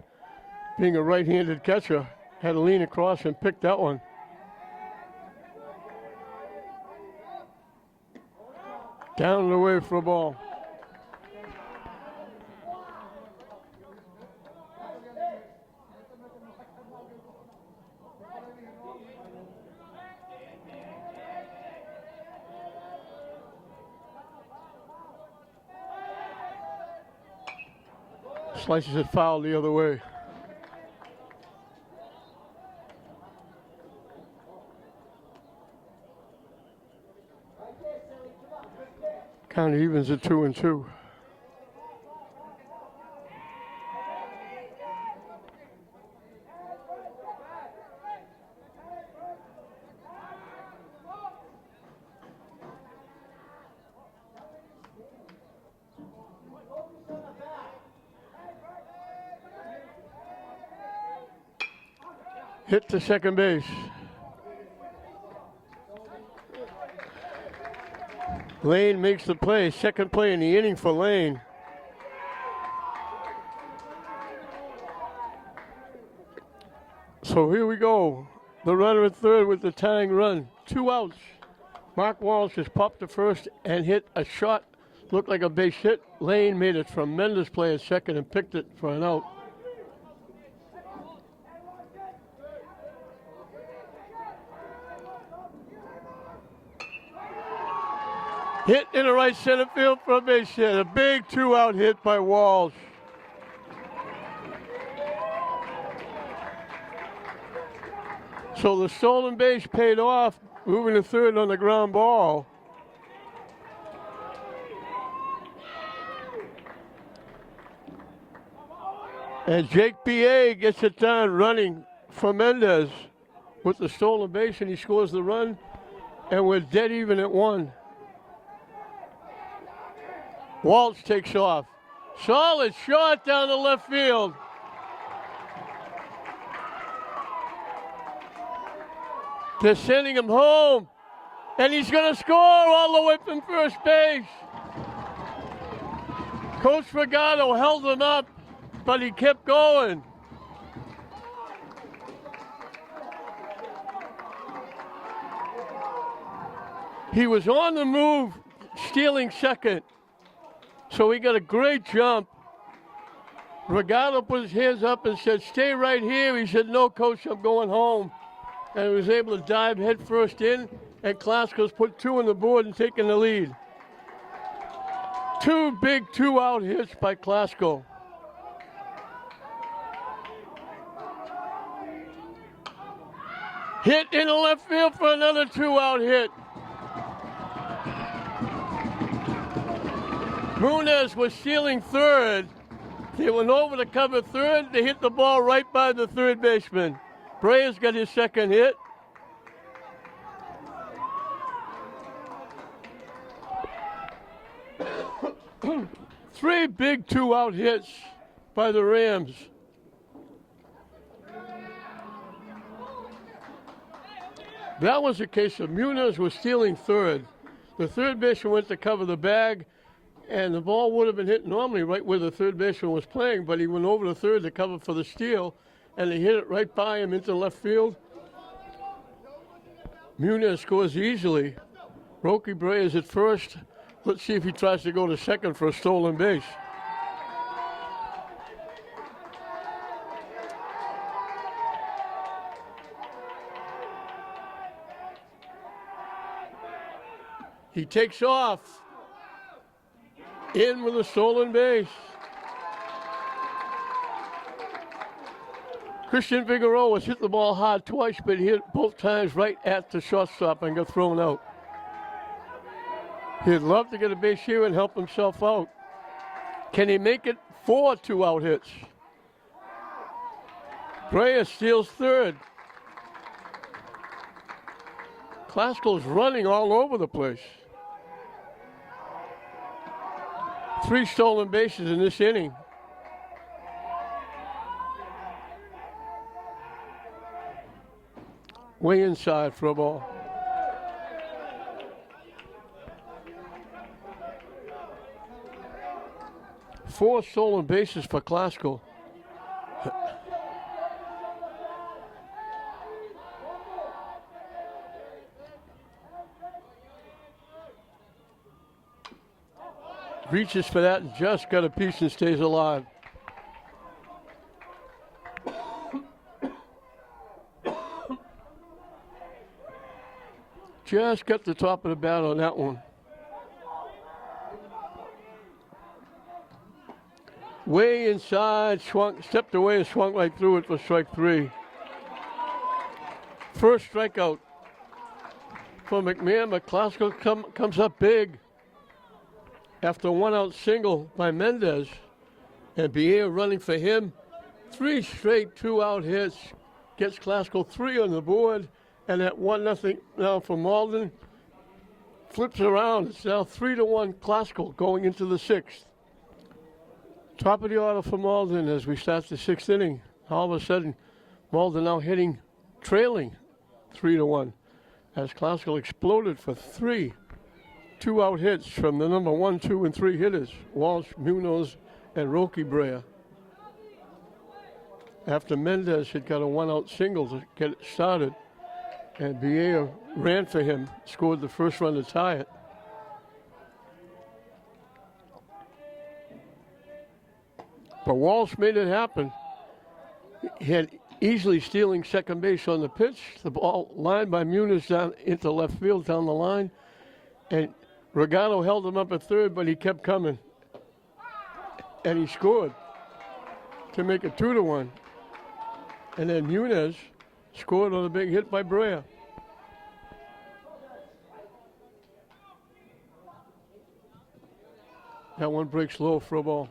Being a right-handed catcher, had to lean across and pick that one. Down and away for a ball. Slices it foul the other way. Count evens at 2-2. Hit to second base. Lane makes the play. Second play in the inning for Lane. So here we go. The runner at third with the tying run. 2 outs. Mark Walsh has popped to first and hit a shot. Looked like a base hit. Lane made a tremendous play at second and picked it for an out. Hit in the right center field for a base hit. A big 2-out hit by Walsh. So the stolen base paid off, moving to third on the ground ball. And Jake B.A. gets it done running for Mendez with the stolen base, and he scores the run, and we're dead even at 1. Walsh takes off. Solid shot down the left field. They're sending him home. And he's going to score all the way from first base. Coach Regato held him up, but he kept going. He was on the move, stealing second. So he got a great jump. Regato put his hands up and said, "Stay right here." He said, "No, coach, I'm going home." And he was able to dive headfirst in, and Klasko's put 2 on the board and taking the lead. 2 big 2-out hits by Klasko. Hit in the left field for another 2-out hit. Munez was stealing third. They went over to cover third. They hit the ball right by the third baseman. Brea's got his second hit. Three big 2-out hits by the Rams. That was a case of Munez was stealing third. The third baseman went to cover the bag, and the ball would have been hit normally right where the third baseman was playing, but he went over to third to cover for the steal, and they hit it right by him into left field. Munez scores easily. Roky Bray is at first. Let's see if he tries to go to second for a stolen base. He takes off. In with a stolen base. Christian Figueroa has hit the ball hard twice, but he hit both times right at the shortstop and got thrown out. He'd love to get a base here and help himself out. Can he make it 4 2-out hits? Brea steals third. Klasko's running all over the place. 3 stolen bases in this inning. Way inside for a ball. Four stolen bases for Klasko. Reaches for that and just got a piece and stays alive. Just got the top of the bat on that one. Way inside, swung, stepped away and swung right through it for strike 3. First strikeout for McMahon, but Glasgow comes up big after a 1-out single by Mendez. And Bier running for him. 3 straight 2-out hits. Gets Glasgow 3 on the board. And at 1-0 now for Malden. Flips around. It's now 3-1 Glasgow going into the 6th. Top of the order for Malden as we start the 6th inning. All of a sudden, Malden now trailing 3-1 as Glasgow exploded for 3 2-out hits from the number 1, 2, and 3 hitters, Walsh, Munoz, and Rocky Brea. After Mendez had got a 1-out single to get it started, and Bier ran for him, scored the first run to tie it. But Walsh made it happen. He had easily stealing second base on the pitch. The ball lined by Muniz down into left field down the line. And Regano held him up at third, but he kept coming. And he scored to make it 2-1. And then Muniz scored on a big hit by Brea. That one breaks low for a ball.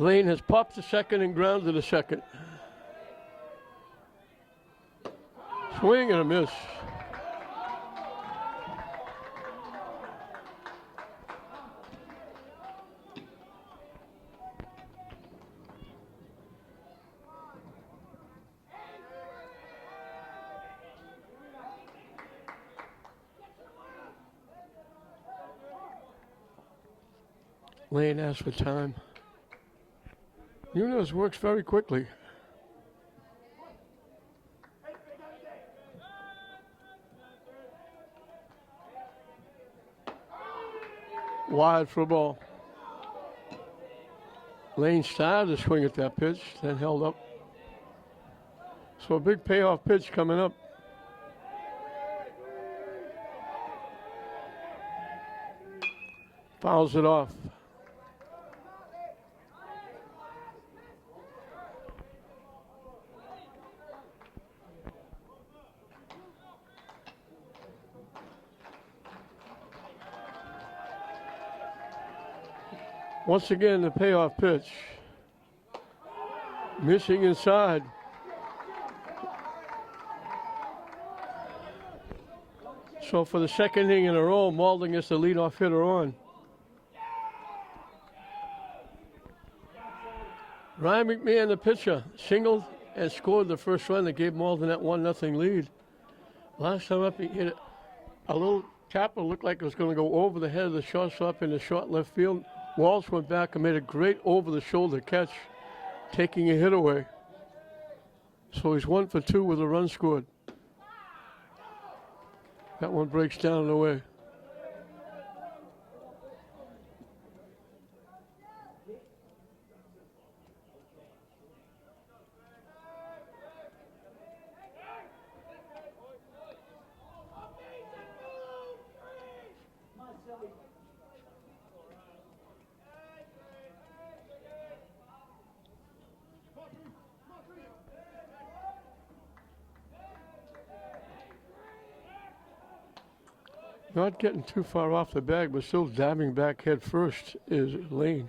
Lane has popped to second and grounded to second. Swing and a miss. Lane asks for time. Munoz works very quickly. Wide for a ball. Lane started to swing at that pitch, then held up. So a big payoff pitch coming up. Fouls it off. Once again, the payoff pitch. Missing inside. So for the second inning in a row, Malden gets the leadoff hitter on. Ryan McMahon, the pitcher, singled and scored the first run that gave Malden that 1-0 lead. Last time up, he hit a little tapper, looked like it was going to go over the head of the shortstop in the short left field. Walsh went back and made a great over-the-shoulder catch, taking a hit away. So he's 1 for 2 with a run scored. That one breaks down and away. Not getting too far off the bag, but still diving back head first is Lane.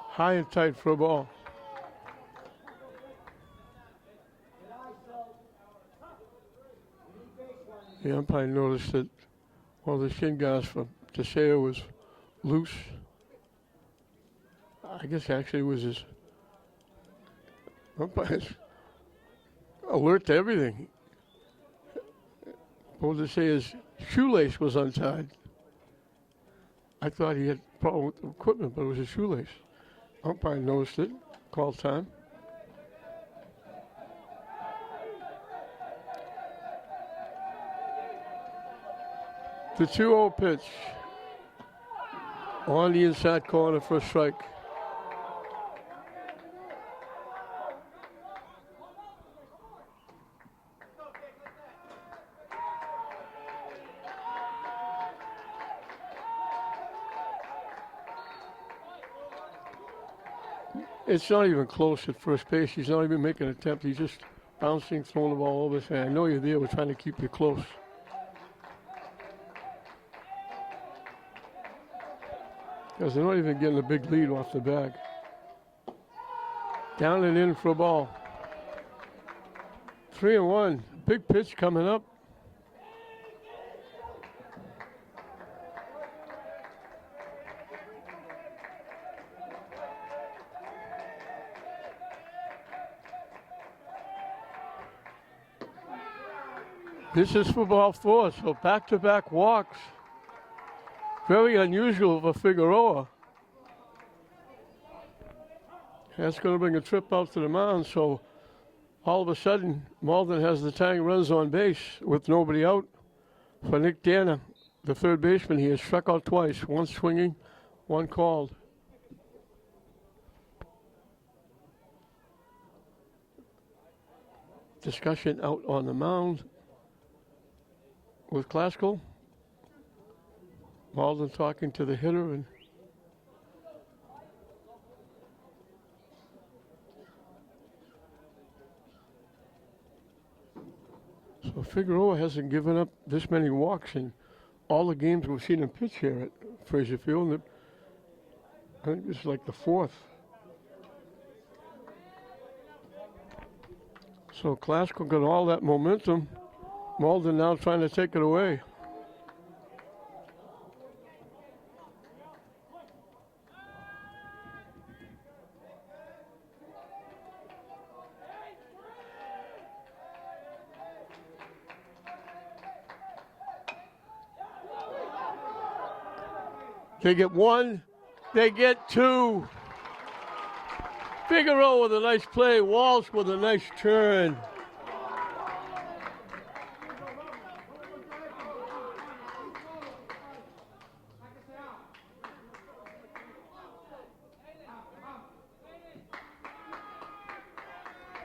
High and tight for a ball. The umpire noticed that one of the shin guards for Teseo was loose. I guess actually it was his umpire's alert to everything. What to say his shoelace was untied. I thought he had a problem with the equipment, but it was a shoelace. Umpire noticed it. Call time. The 2-0 pitch. On the inside corner for a strike. It's not even close at first base. He's not even making an attempt. He's just bouncing, throwing the ball over. Saying, I know you're there. We're trying to keep you close. Because they're not even getting a big lead off the bag. Down and in for a ball. 3-1. Big pitch coming up. This is for ball 4, so back-to-back walks. Very unusual for Figueroa. That's going to bring a trip out to the mound, so all of a sudden, Malden has the tying runs on base with nobody out. For Nick Danner, the third baseman, he has struck out twice, one swinging, one called. Discussion out on the mound with Classical. Malden talking to the hitter, and so Figueroa hasn't given up this many walks in all the games we've seen him pitch here at Frazier Field. And I think this is like the 4th. So Classical got all that momentum. Malden now trying to take it away. They get 1, they get 2. Figueroa with a nice play, Walsh with a nice turn.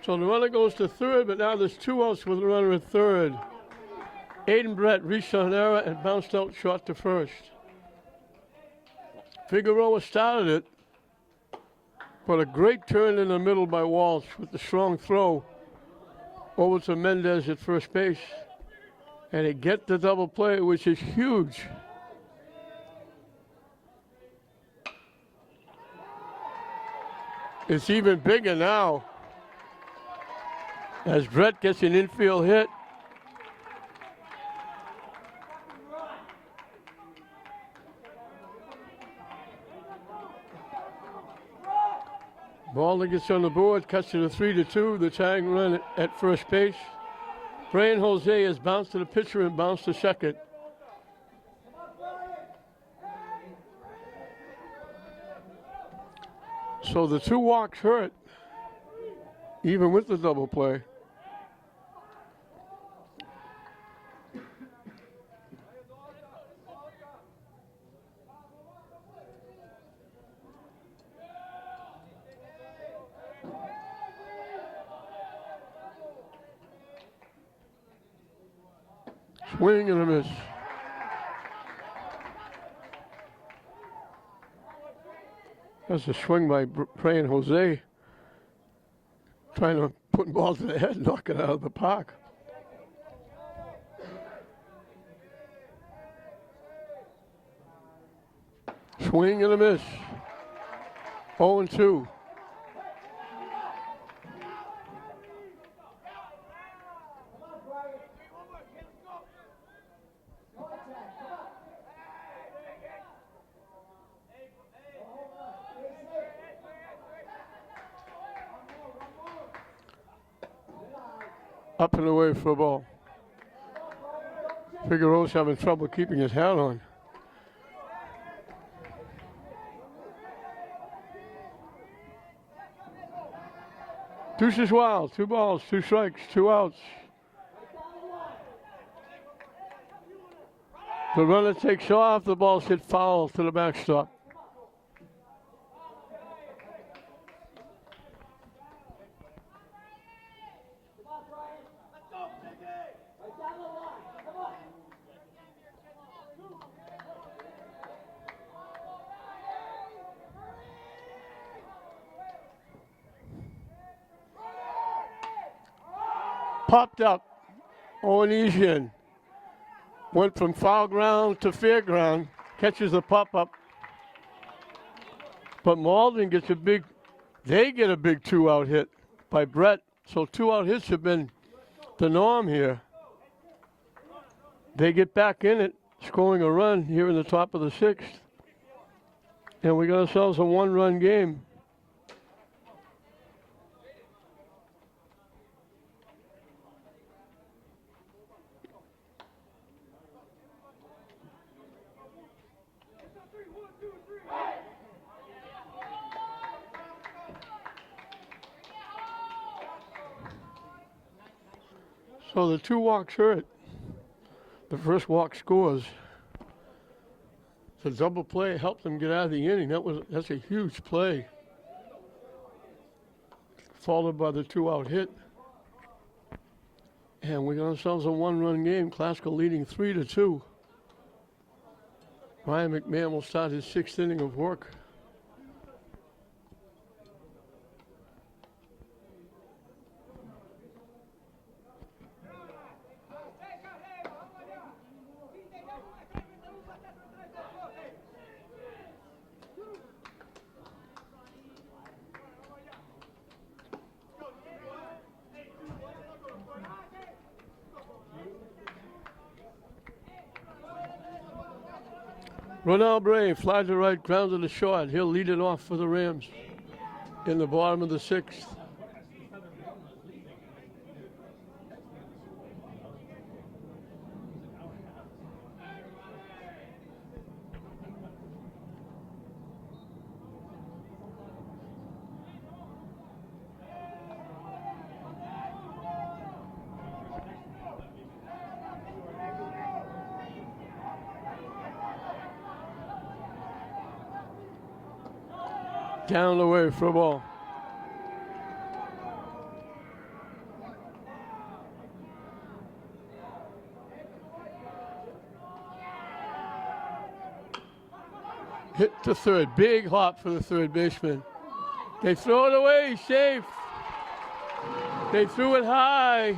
So the runner goes to third, but now there's 2 outs with the runner at third. Aiden Brett reached on error and bounced out short to first. Figueroa started it, but a great turn in the middle by Walsh with the strong throw over to Mendez at first base. And they get the double play, which is huge. It's even bigger now as Brett gets an infield hit. Malden gets on the board, cuts to the 3-2, the tying run at first base. Brian Jose has bounced to the pitcher and bounced to second. So the 2 walks hurt, even with the double play. Swing and a miss. That's a swing by Brian Jose. Trying to put the ball to the head, knock it out of the park. Swing and a miss. 0-2. Up and away for a ball. Figueroa's having trouble keeping his hat on. Deuce is wild. 2 balls, 2 strikes, 2 outs. The runner takes off. The ball's hit foul to the backstop. Popped up. Owenesian went from foul ground to fair ground. Catches the pop up. But Malden gets they get a big 2-out hit by Brett. So 2-out hits have been the norm here. They get back in it, scoring a run here in the top of the 6th. And we got ourselves a 1-run game. So the 2 walks hurt. The first walk scores. The double play helped them get out of the inning. That's a huge play. Followed by the 2-out hit. And we got ourselves a 1-run game. Classical leading 3-2. Ryan McMahon will start his 6th inning of work. Ronald Bray flies to right, grounded to short. He'll lead it off for the Rams in the bottom of the 6th. Down the way for a ball. Hit to third. Big hop for the third baseman. They throw it away. Safe. They threw it high.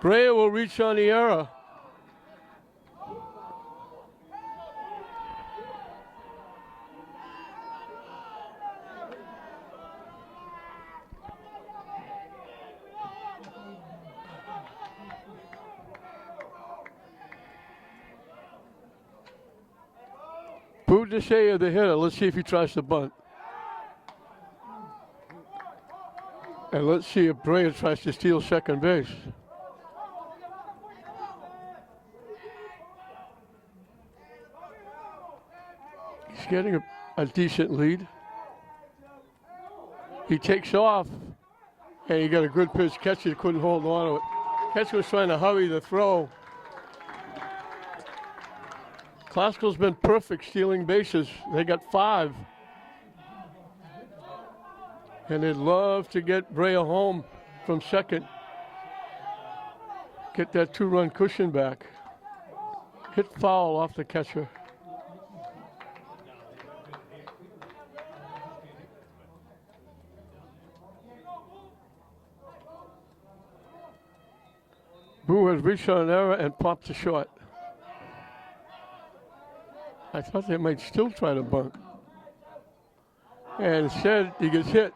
Brea will reach on the error. Deshay, the hitter. Let's see if he tries to bunt. And let's see if Brea tries to steal second base. He's getting a decent lead. He takes off, and he got a good pitch. Catcher couldn't hold on to it. Catcher was trying to hurry the throw. Classical's been perfect stealing bases. They got 5. And they'd love to get Brea home from second. Get that 2-run cushion back. Hit foul off the catcher. Boo has reached on an error and popped to short. I thought they might still try to bunt. And instead, he gets hit.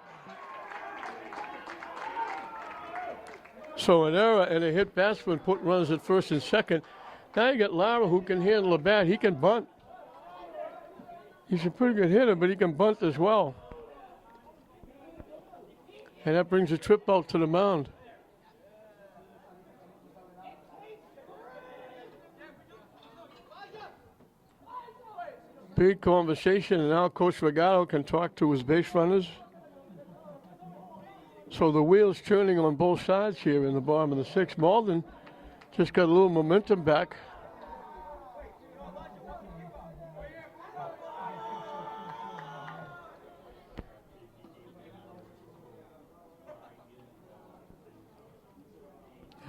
So an error and a hit batsman put runners at first and second. Now you got Lara who can handle a bat. He can bunt. He's a pretty good hitter, but he can bunt as well. And that brings a trip out to the mound. Big conversation, and now Coach Regalo can talk to his base runners. So the wheels turning on both sides here in the bottom of the sixth. Malden just got a little momentum back.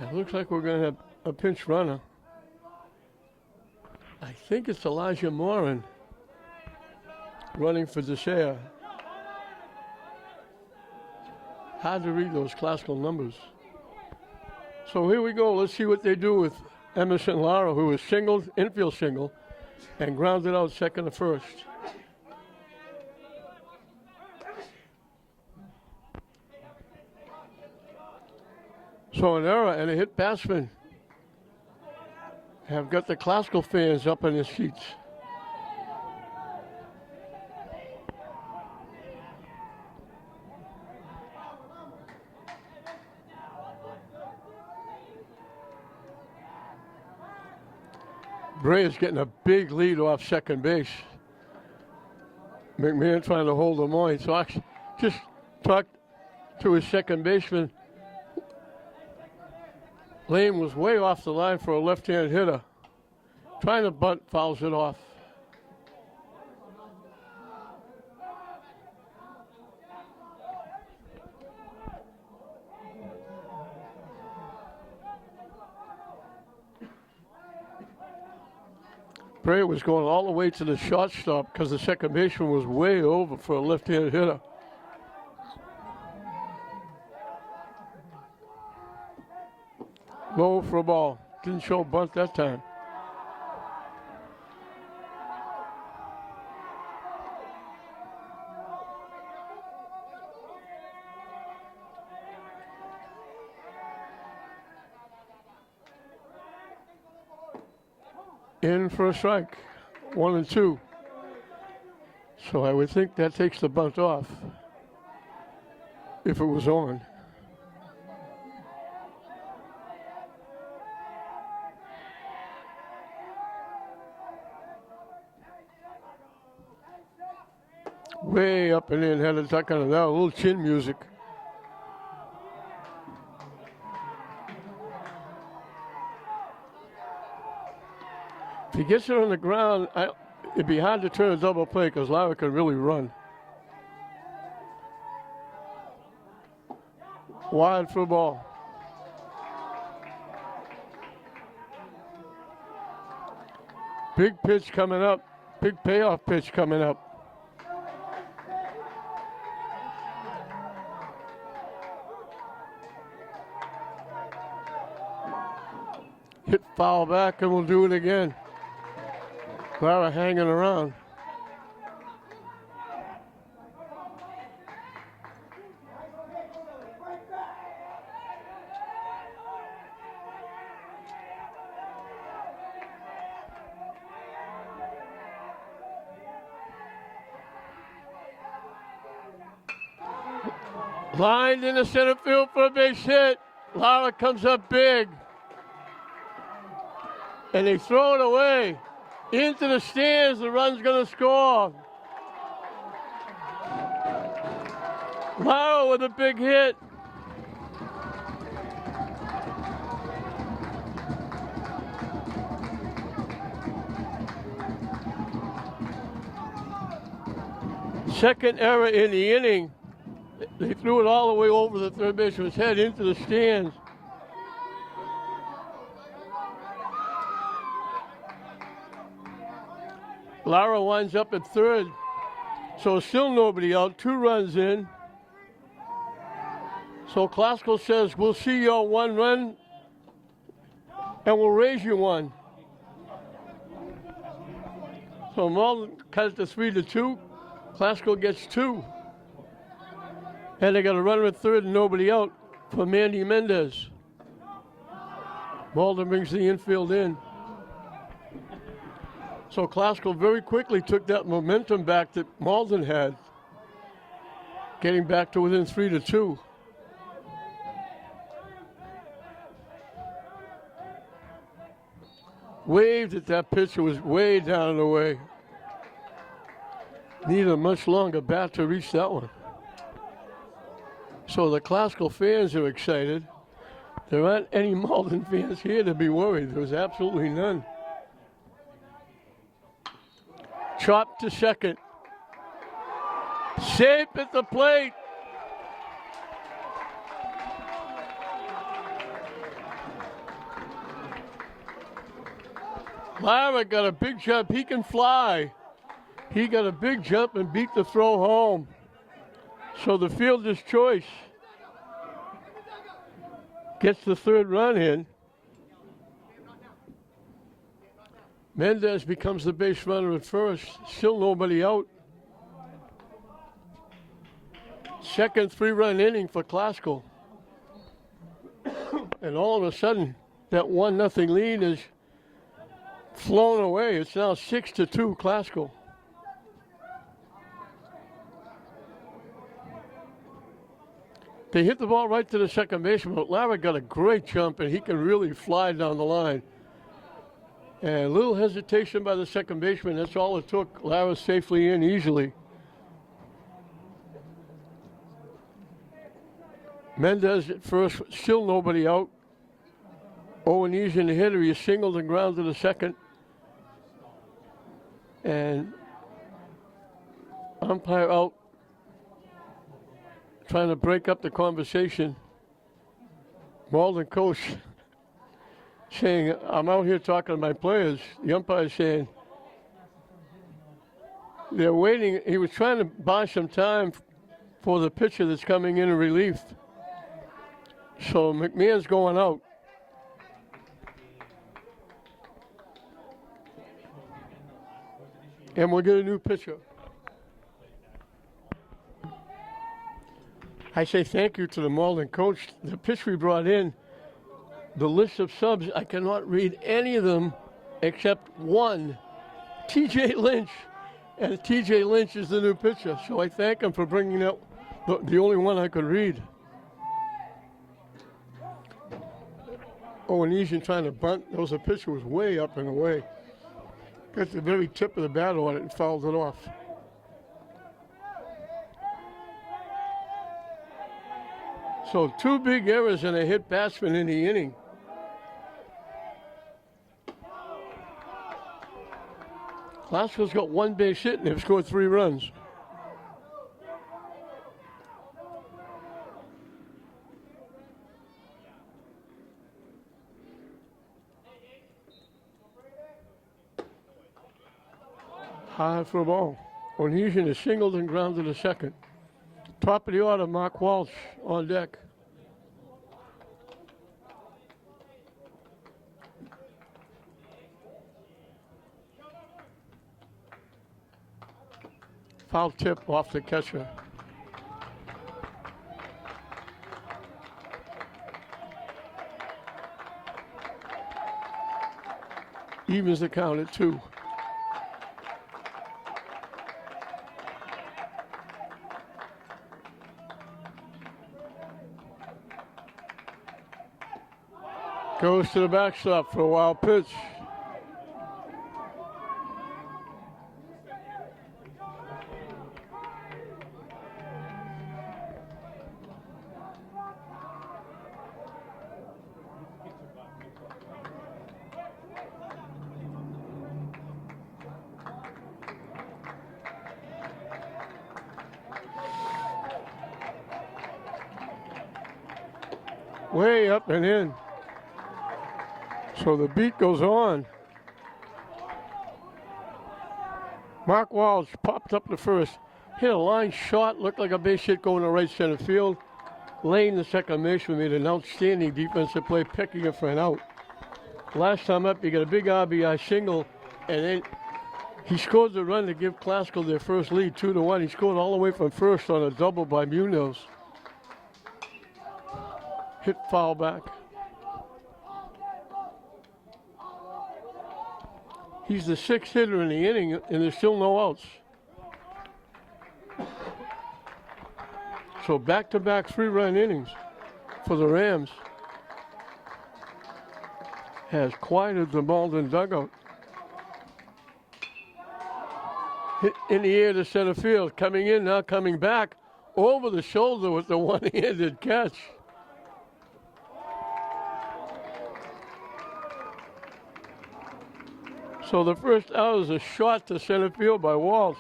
It looks like we're going to have a pinch runner. I think it's Elijah Morin running for Desea. Hard to read those classical numbers. So here we go. Let's see what they do with Emerson Lara, who is singled, infield single, and grounded out second to first. So an error and a hit batsman have got the classical fans up in their seats. Bray is getting a big lead off second base. McMahon trying to hold him on. So I just talked to his second baseman. Lane was way off the line for a left-hand hitter. Trying to bunt, fouls it off. Bray was going all the way to the shortstop because the second baseman was way over for a left-hand hitter. Low for a ball. Didn't show bunt that time. In for a strike. 1-2. So I would think that takes the bunt off if it was on. Way up and in, had a duck on it. That a little chin music. If he gets it on the ground, it'd be hard to turn a double play because Lara can really run. Wide for a ball. Big pitch coming up. Big payoff pitch coming up. Hit foul back and we'll do it again. Lara hanging around. Lined in the center field for a base hit. Lara comes up big. And they throw it away. Into the stands, the run's going to score. Lara with a big hit. Second error in the inning. They threw it all the way over the third baseman's head into the stands. Lara winds up at third, so still nobody out, 2 runs in. So Classical says, we'll see your 1 run and we'll raise you 1. So Malden cuts to 3-2, Classical gets 2. And they got a runner at third and nobody out for Mandy Mendez. Malden brings the infield in. So Classical very quickly took that momentum back that Malden had, getting back to within 3-2. Waved at that pitch, it was way down and away. Needed a much longer bat to reach that one. So the classical fans are excited. There aren't any Malden fans here to be worried. There's absolutely none. Chop to second. Safe at the plate. Lara got a big jump. He can fly. He got a big jump and beat the throw home. So the fielder's choice gets the third run in. Mendez becomes the base runner at first. Still nobody out. Second 3-run inning for Classical. And all of a sudden, that 1-0 lead is flown away. It's now 6-2 Classical. They hit the ball right to the second baseman, but Lara got a great jump, and he can really fly down the line. And a little hesitation by the second baseman. That's all it took. Lara safely in easily. Mendez at first, still nobody out. Owen Eason, the hitter, he singled and grounded to second. And umpire out, trying to break up the conversation. Malden coach saying, I'm out here talking to my players. The umpire saying, they're waiting. He was trying to buy some time for the pitcher that's coming in relief. So McMahon's going out. And we'll get a new pitcher. I say thank you to the Malden coach. The pitch we brought in, the list of subs, I cannot read any of them except one, T.J. Lynch. And T.J. Lynch is the new pitcher. So I thank him for bringing out the only one I could read. Oh, and Eason trying to bunt. That was a pitch that was way up and away. Got the very tip of the bat on it and fouled it off. So 2 big errors and a hit batsman in the inning. Classical's got 1 base hit and they've scored 3 runs. High for a ball. Onesian is singled and grounded to second. Top of the order, Mark Walsh on deck. Foul tip off the catcher. Evens the count at 2. Goes to the backstop for a wild pitch. Way up and in. So the beat goes on. Mark Walsh popped up to first. Hit a line shot, looked like a base hit going to right center field. Lane, the second baseman, made an outstanding defensive play, picking it for an out. Last time up, he got a big RBI single, and then he scored the run to give Classical their first lead, 2-1. He scored all the way from first on a double by Munoz. Hit foul back. He's the 6th hitter in the inning, and there's still no outs. So back-to-back 3-run innings for the Rams has quieted the Malden dugout. Hit in the air to center field. Coming in, now coming back. over the shoulder with the one-handed catch. So the first out is a shot to center field by Walsh.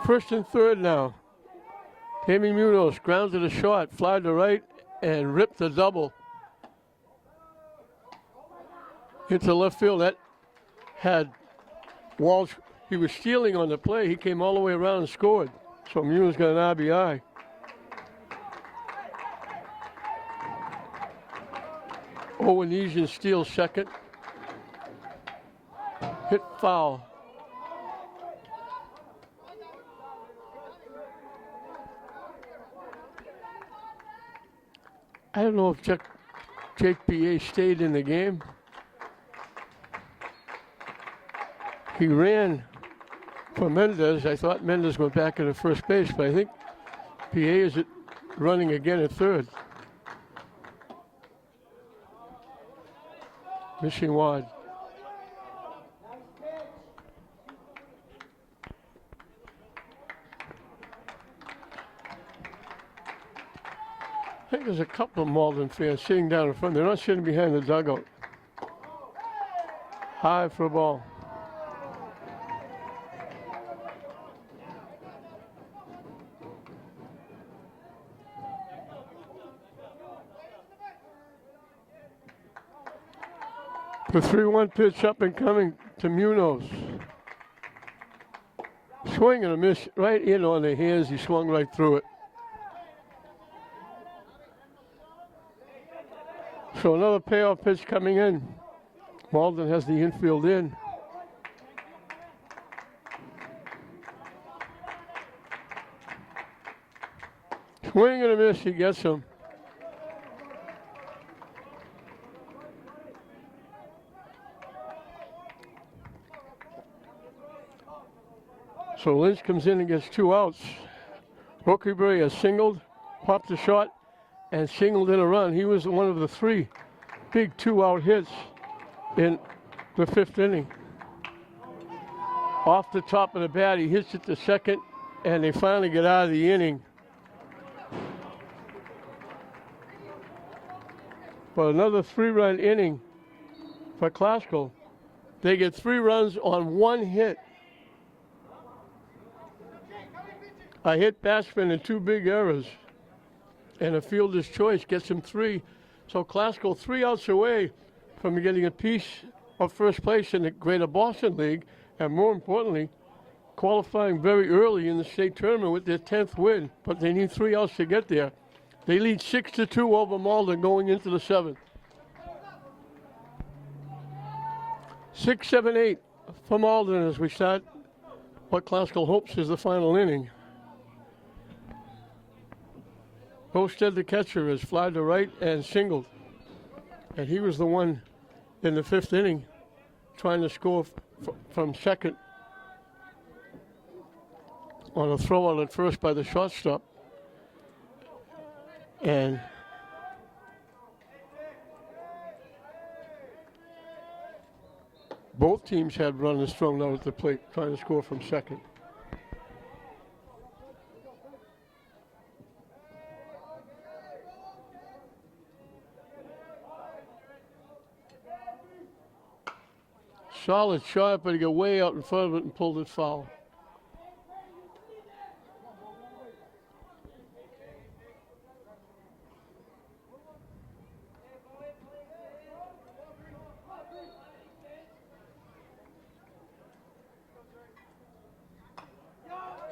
First and third now. Tammy Munoz grounded a shot, fly to right, and ripped the double into left field. That had Walsh, he was stealing on the play. He came all the way around and scored. So Munoz got an RBI. Owenesian steals second. Hit foul. I don't know if Jake B.A. stayed in the game. He ran for Mendez. I thought Mendez went back into first base, but I think B.A. is running again at third. Missing wide. I think there's a couple of Malden fans sitting down in front. They're not sitting behind the dugout. High for a ball. The 3-1 pitch up and coming to Munoz. Swing and a miss right in on the hands. He swung right through it. So another payoff pitch coming in. Malden has the infield in. Swing and a miss, he gets him. So Lynch comes in and gets 2 outs. Rookieberry has singled, popped a shot, and singled in a run. He was one of the 3 big 2-out hits in the 5th inning. Off the top of the bat, he hits it to second, and they finally get out of the inning. But another 3-run inning for Classical. They get 3 runs on 1 hit. A hit batsman and 2 big errors. And a fielder's choice gets him 3. So Classical 3 outs away from getting a piece of first place in the Greater Boston League, and more importantly, qualifying very early in the state tournament with their 10th win. But they need 3 outs to get there. They lead 6-2 over Malden going into the 7th. 6, 7, 8 for Malden as we start what Classical hopes is the final inning. Hosted, the catcher, has fly to right and singled. And he was the one in the 5th inning trying to score from second on a throw out at first by the shortstop. And both teams had runners thrown out at the plate trying to score from second. Solid shot, but he got way out in front of it and pulled it foul.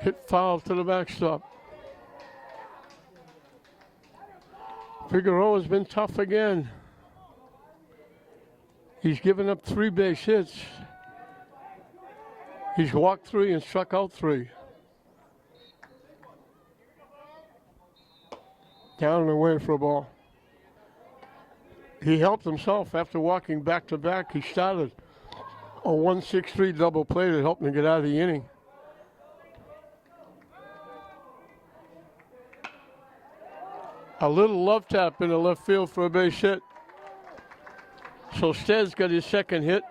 Hit foul to the backstop. Figueroa has been tough again. He's given up 3 base hits. He's walked 3 and struck out 3. Down and away for a ball. He helped himself after walking back to back. He started a 1-6-3 double play that helped him get out of the inning. A little love tap in the left field for a base hit. So Stead's got his second hit.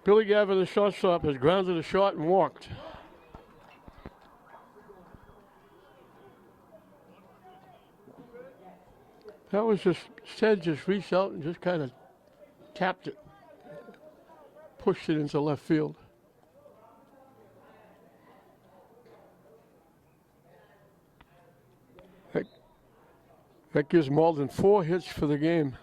Billy Gavin, the shortstop, has grounded a shot and walked. That was just, Stead just reached out and just kind of tapped it, pushed it into left field. That gives Malden 4 hits for the game.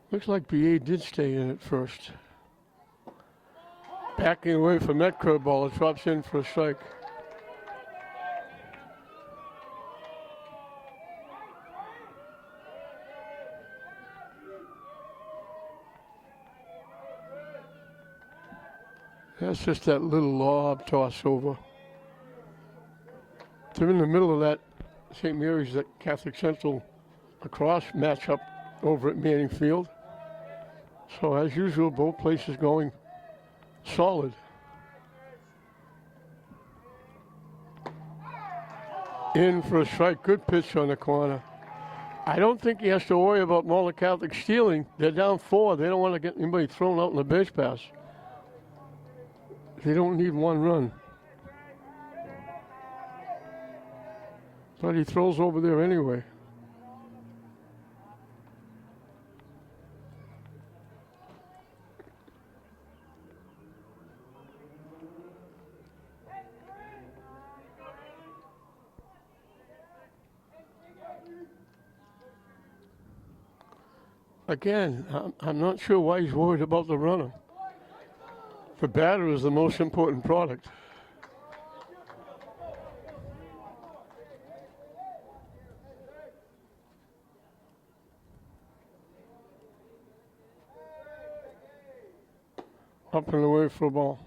Looks like BA did stay in at first. Backing away from that curveball, it drops in for a strike. That's just that little lob toss over. They're in the middle of that St. Mary's, that Catholic Central lacrosse matchup over at Manning Field. So as usual, both places going solid. In for a strike, good pitch on the corner. I don't think he has to worry about Malden Catholic stealing. They're down 4. They don't want to get anybody thrown out in the base pass. They don't need 1 run. But he throws over there anyway. Again, I'm not sure why he's worried about the runner. The batter is the most important product. Up and away for a ball.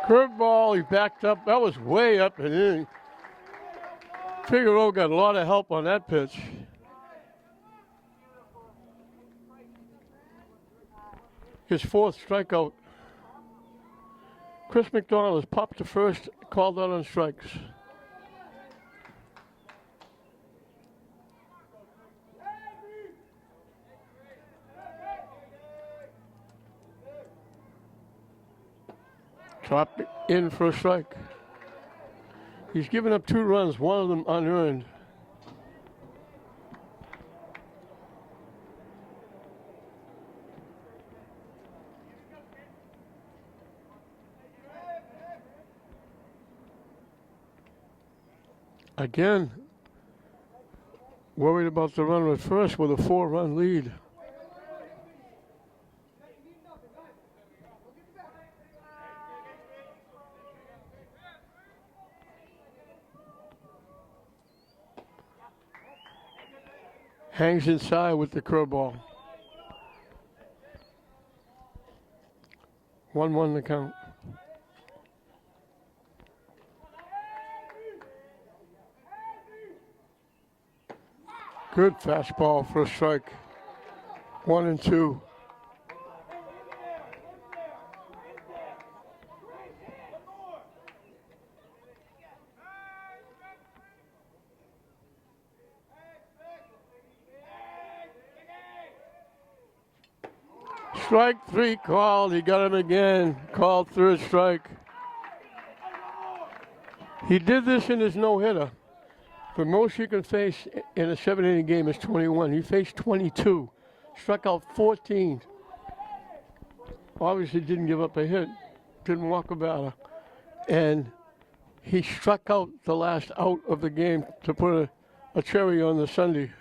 Curveball, he backed up. That was way up and in. Figueroa got a lot of help on that pitch. His 4th strikeout. Chris McDonald has popped to first, called out on strikes. Dropped in for a strike. He's given up 2 runs, 1 of them unearned. Again, worried about the runner at first with a 4-run lead. Hangs inside with the curveball. 1-1 the count. Good fastball for a strike. 1-2. Strike 3 called. He got him again. Called 3rd strike. He did this in his no-hitter. The most you can face in a 7-inning game is 21. He faced 22. Struck out 14. Obviously didn't give up a hit. Didn't walk a batter. And he struck out the last out of the game to put a cherry on the Sunday.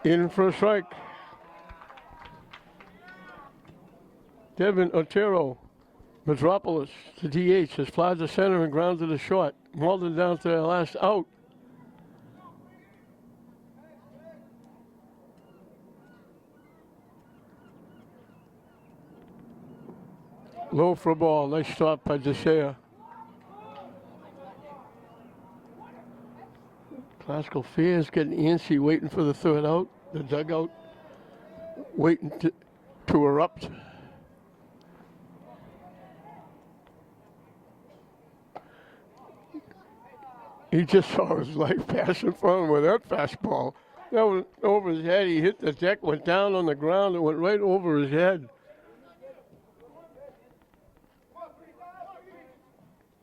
In for a strike. Devin Otero Metropolis, the DH, has flied to center and grounded to short. Malden down to their last out. Low for a ball. Nice stop by DeShea. Classical fans getting antsy, waiting for the third out. The dugout waiting to erupt. He just saw his life pass in front of him with that fastball. That went over his head. He hit the deck, went down on the ground, and went right over his head.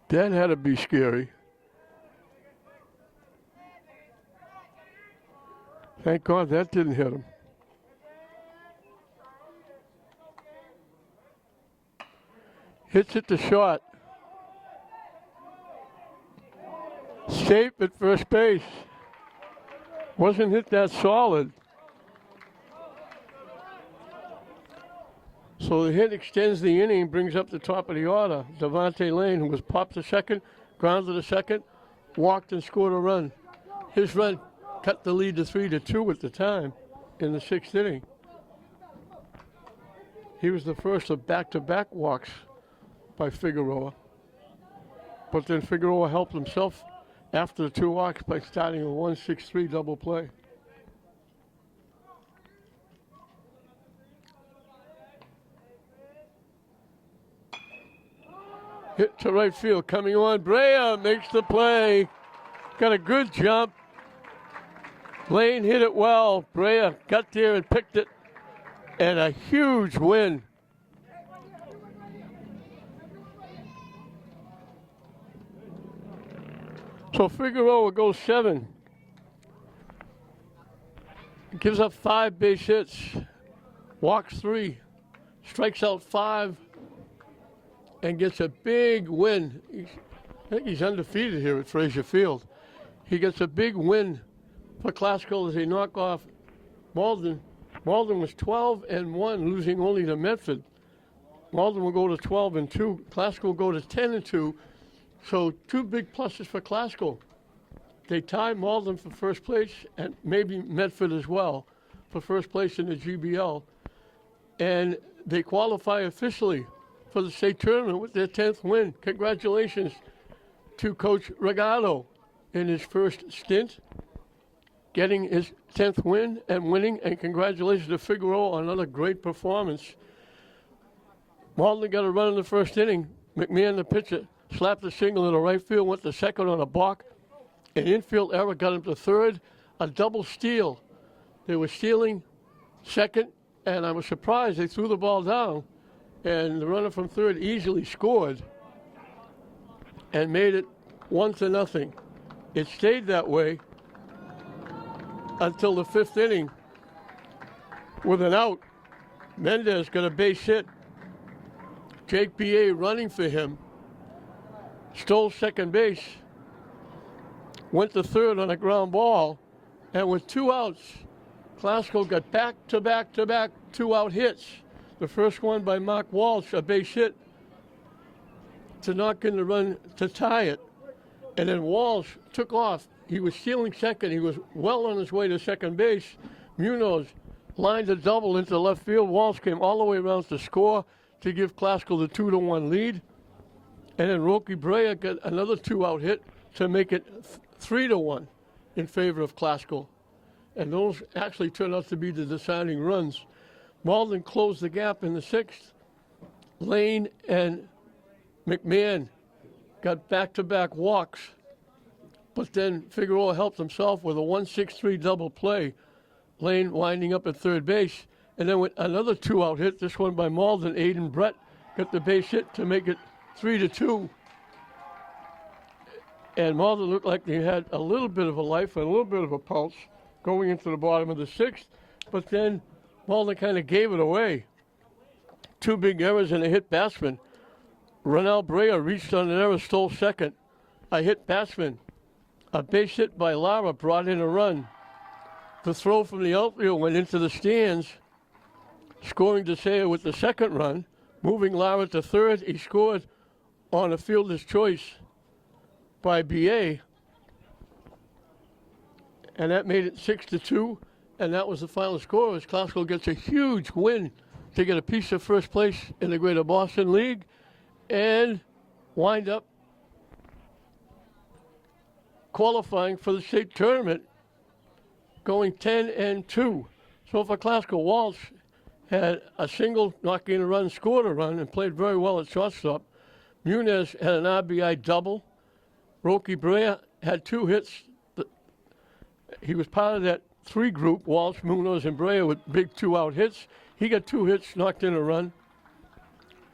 That had to be scary. Thank God that didn't hit him. Hits it to short. Safe at first base. Wasn't hit that solid. So the hit extends the inning, brings up the top of the order. Devontae Lane, who was popped to second, grounded to second, walked and scored a run. His run cut the lead to 3-2 at the time in the sixth inning. He was the first of back-to-back walks by Figueroa. But then Figueroa helped himself after the two walks by starting a 1-6-3 double play. Hit to right field, coming on. Brea makes the play. Got a good jump. Lane hit it well. Brea got there and picked it. And a huge win. So Figueroa goes 7. Gives up 5 base hits. Walks 3. Strikes out 5. And gets a big win. I think he's undefeated here at Frazier Field. He gets a big win for Classical as they knock off Malden. Malden was 12-1, losing only to Medford. Malden will go to 12-2. Classical will go to 10-2. So 2 big pluses for Classical. They tie Malden for first place, and maybe Medford as well for first place in the GBL. And they qualify officially for the state tournament with their 10th win. Congratulations to Coach Regado in his first stint, getting his 10th win and winning, and congratulations to Figueroa on another great performance. Malden got a run in the first inning. McMahon, the pitcher, slapped a single into right field, went to second on a balk. An infield error got him to third. A double steal. They were stealing second, and I was surprised they threw the ball down. And the runner from third easily scored and made it 1-0. It stayed that way until the 5th inning with an out. Mendez got a base hit. Jake B.A. running for him. Stole second base. Went to third on a ground ball. And with 2 outs, Classical got back-to-back 2-out hits. The first one by Mark Walsh, a base hit to knock in the run to tie it. And then Walsh took off. He was stealing second. He was well on his way to second base. Munoz lined a double into left field. Walsh came all the way around to score to give Classical the 2-1 lead. And then Rocky Brea got another 2-out hit to make it 3-1 in favor of Classical. And those actually turned out to be the deciding runs. Malden closed the gap in the 6th. Lane and McMahon got back-to-back walks. But then Figueroa helped himself with a 1-6-3 double play. Lane winding up at third base. And then with another 2-out hit, this one by Malden, Aiden Brett got the base hit to make it 3-2. And Malden looked like they had a little bit of a life and a little bit of a pulse going into the bottom of the 6th. But then Malden kind of gave it away. 2 big errors and a hit batsman. Ronald Brea reached on an error, stole second. A hit batsman. A base hit by Lara brought in a run. The throw from the outfield went into the stands, scoring DeShea with the second run. moving Lara to third. He scored on a fielder's choice by BA, and that made it 6-2, and that was the final score as Classical gets a huge win to get a piece of first place in the Greater Boston League and wind up qualifying for the state tournament, going 10-2. So for Classical, Walsh had a single, not getting a run, scored a run, and played very well at shortstop. Muniz had an RBI double. Roki Brea had 2 hits. He was part of that 3 group, Walsh, Munoz, and Brea, with big 2-out hits. He got 2 hits, knocked in a run.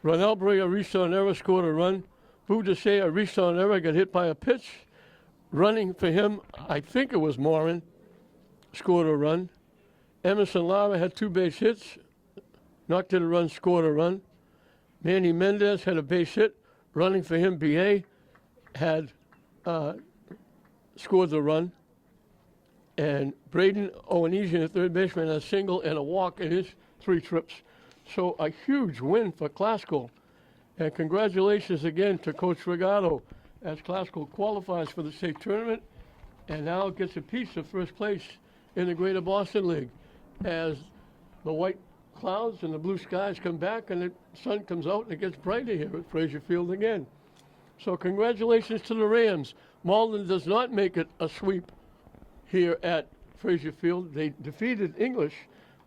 Ronel Brea, Rison Era, scored a run. Budasea, Rison Era, got hit by a pitch. Running for him, I think it was Morin, scored a run. Emerson Lara had 2 base hits, knocked in a run, scored a run. Manny Mendez had a base hit. Running for him, BA had scored the run. And Braden Owenesian, the third baseman, had a single and a walk in his 3 trips. So a huge win for Classical. And congratulations again to Coach Regato as Classical qualifies for the state tournament and now gets a piece of first place in the Greater Boston League as the white clouds and the blue skies come back and the sun comes out and it gets brighter here at Frazier Field again. So congratulations to the Rams. Malden does not make it a sweep here at Frazier Field. They defeated English,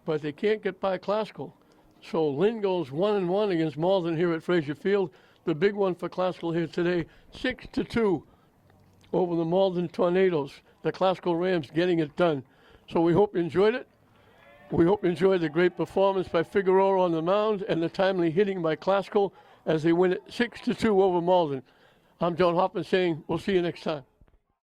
but they can't get by Classical. So Lynn goes 1-1 against Malden here at Frazier Field. The big one for Classical here today, 6-2 over the Malden Tornadoes. The Classical Rams getting it done. So we hope you enjoyed it. We hope you enjoyed the great performance by Figueroa on the mound and the timely hitting by Classical as they win it 6-2 over Malden. I'm John Hoffman saying we'll see you next time.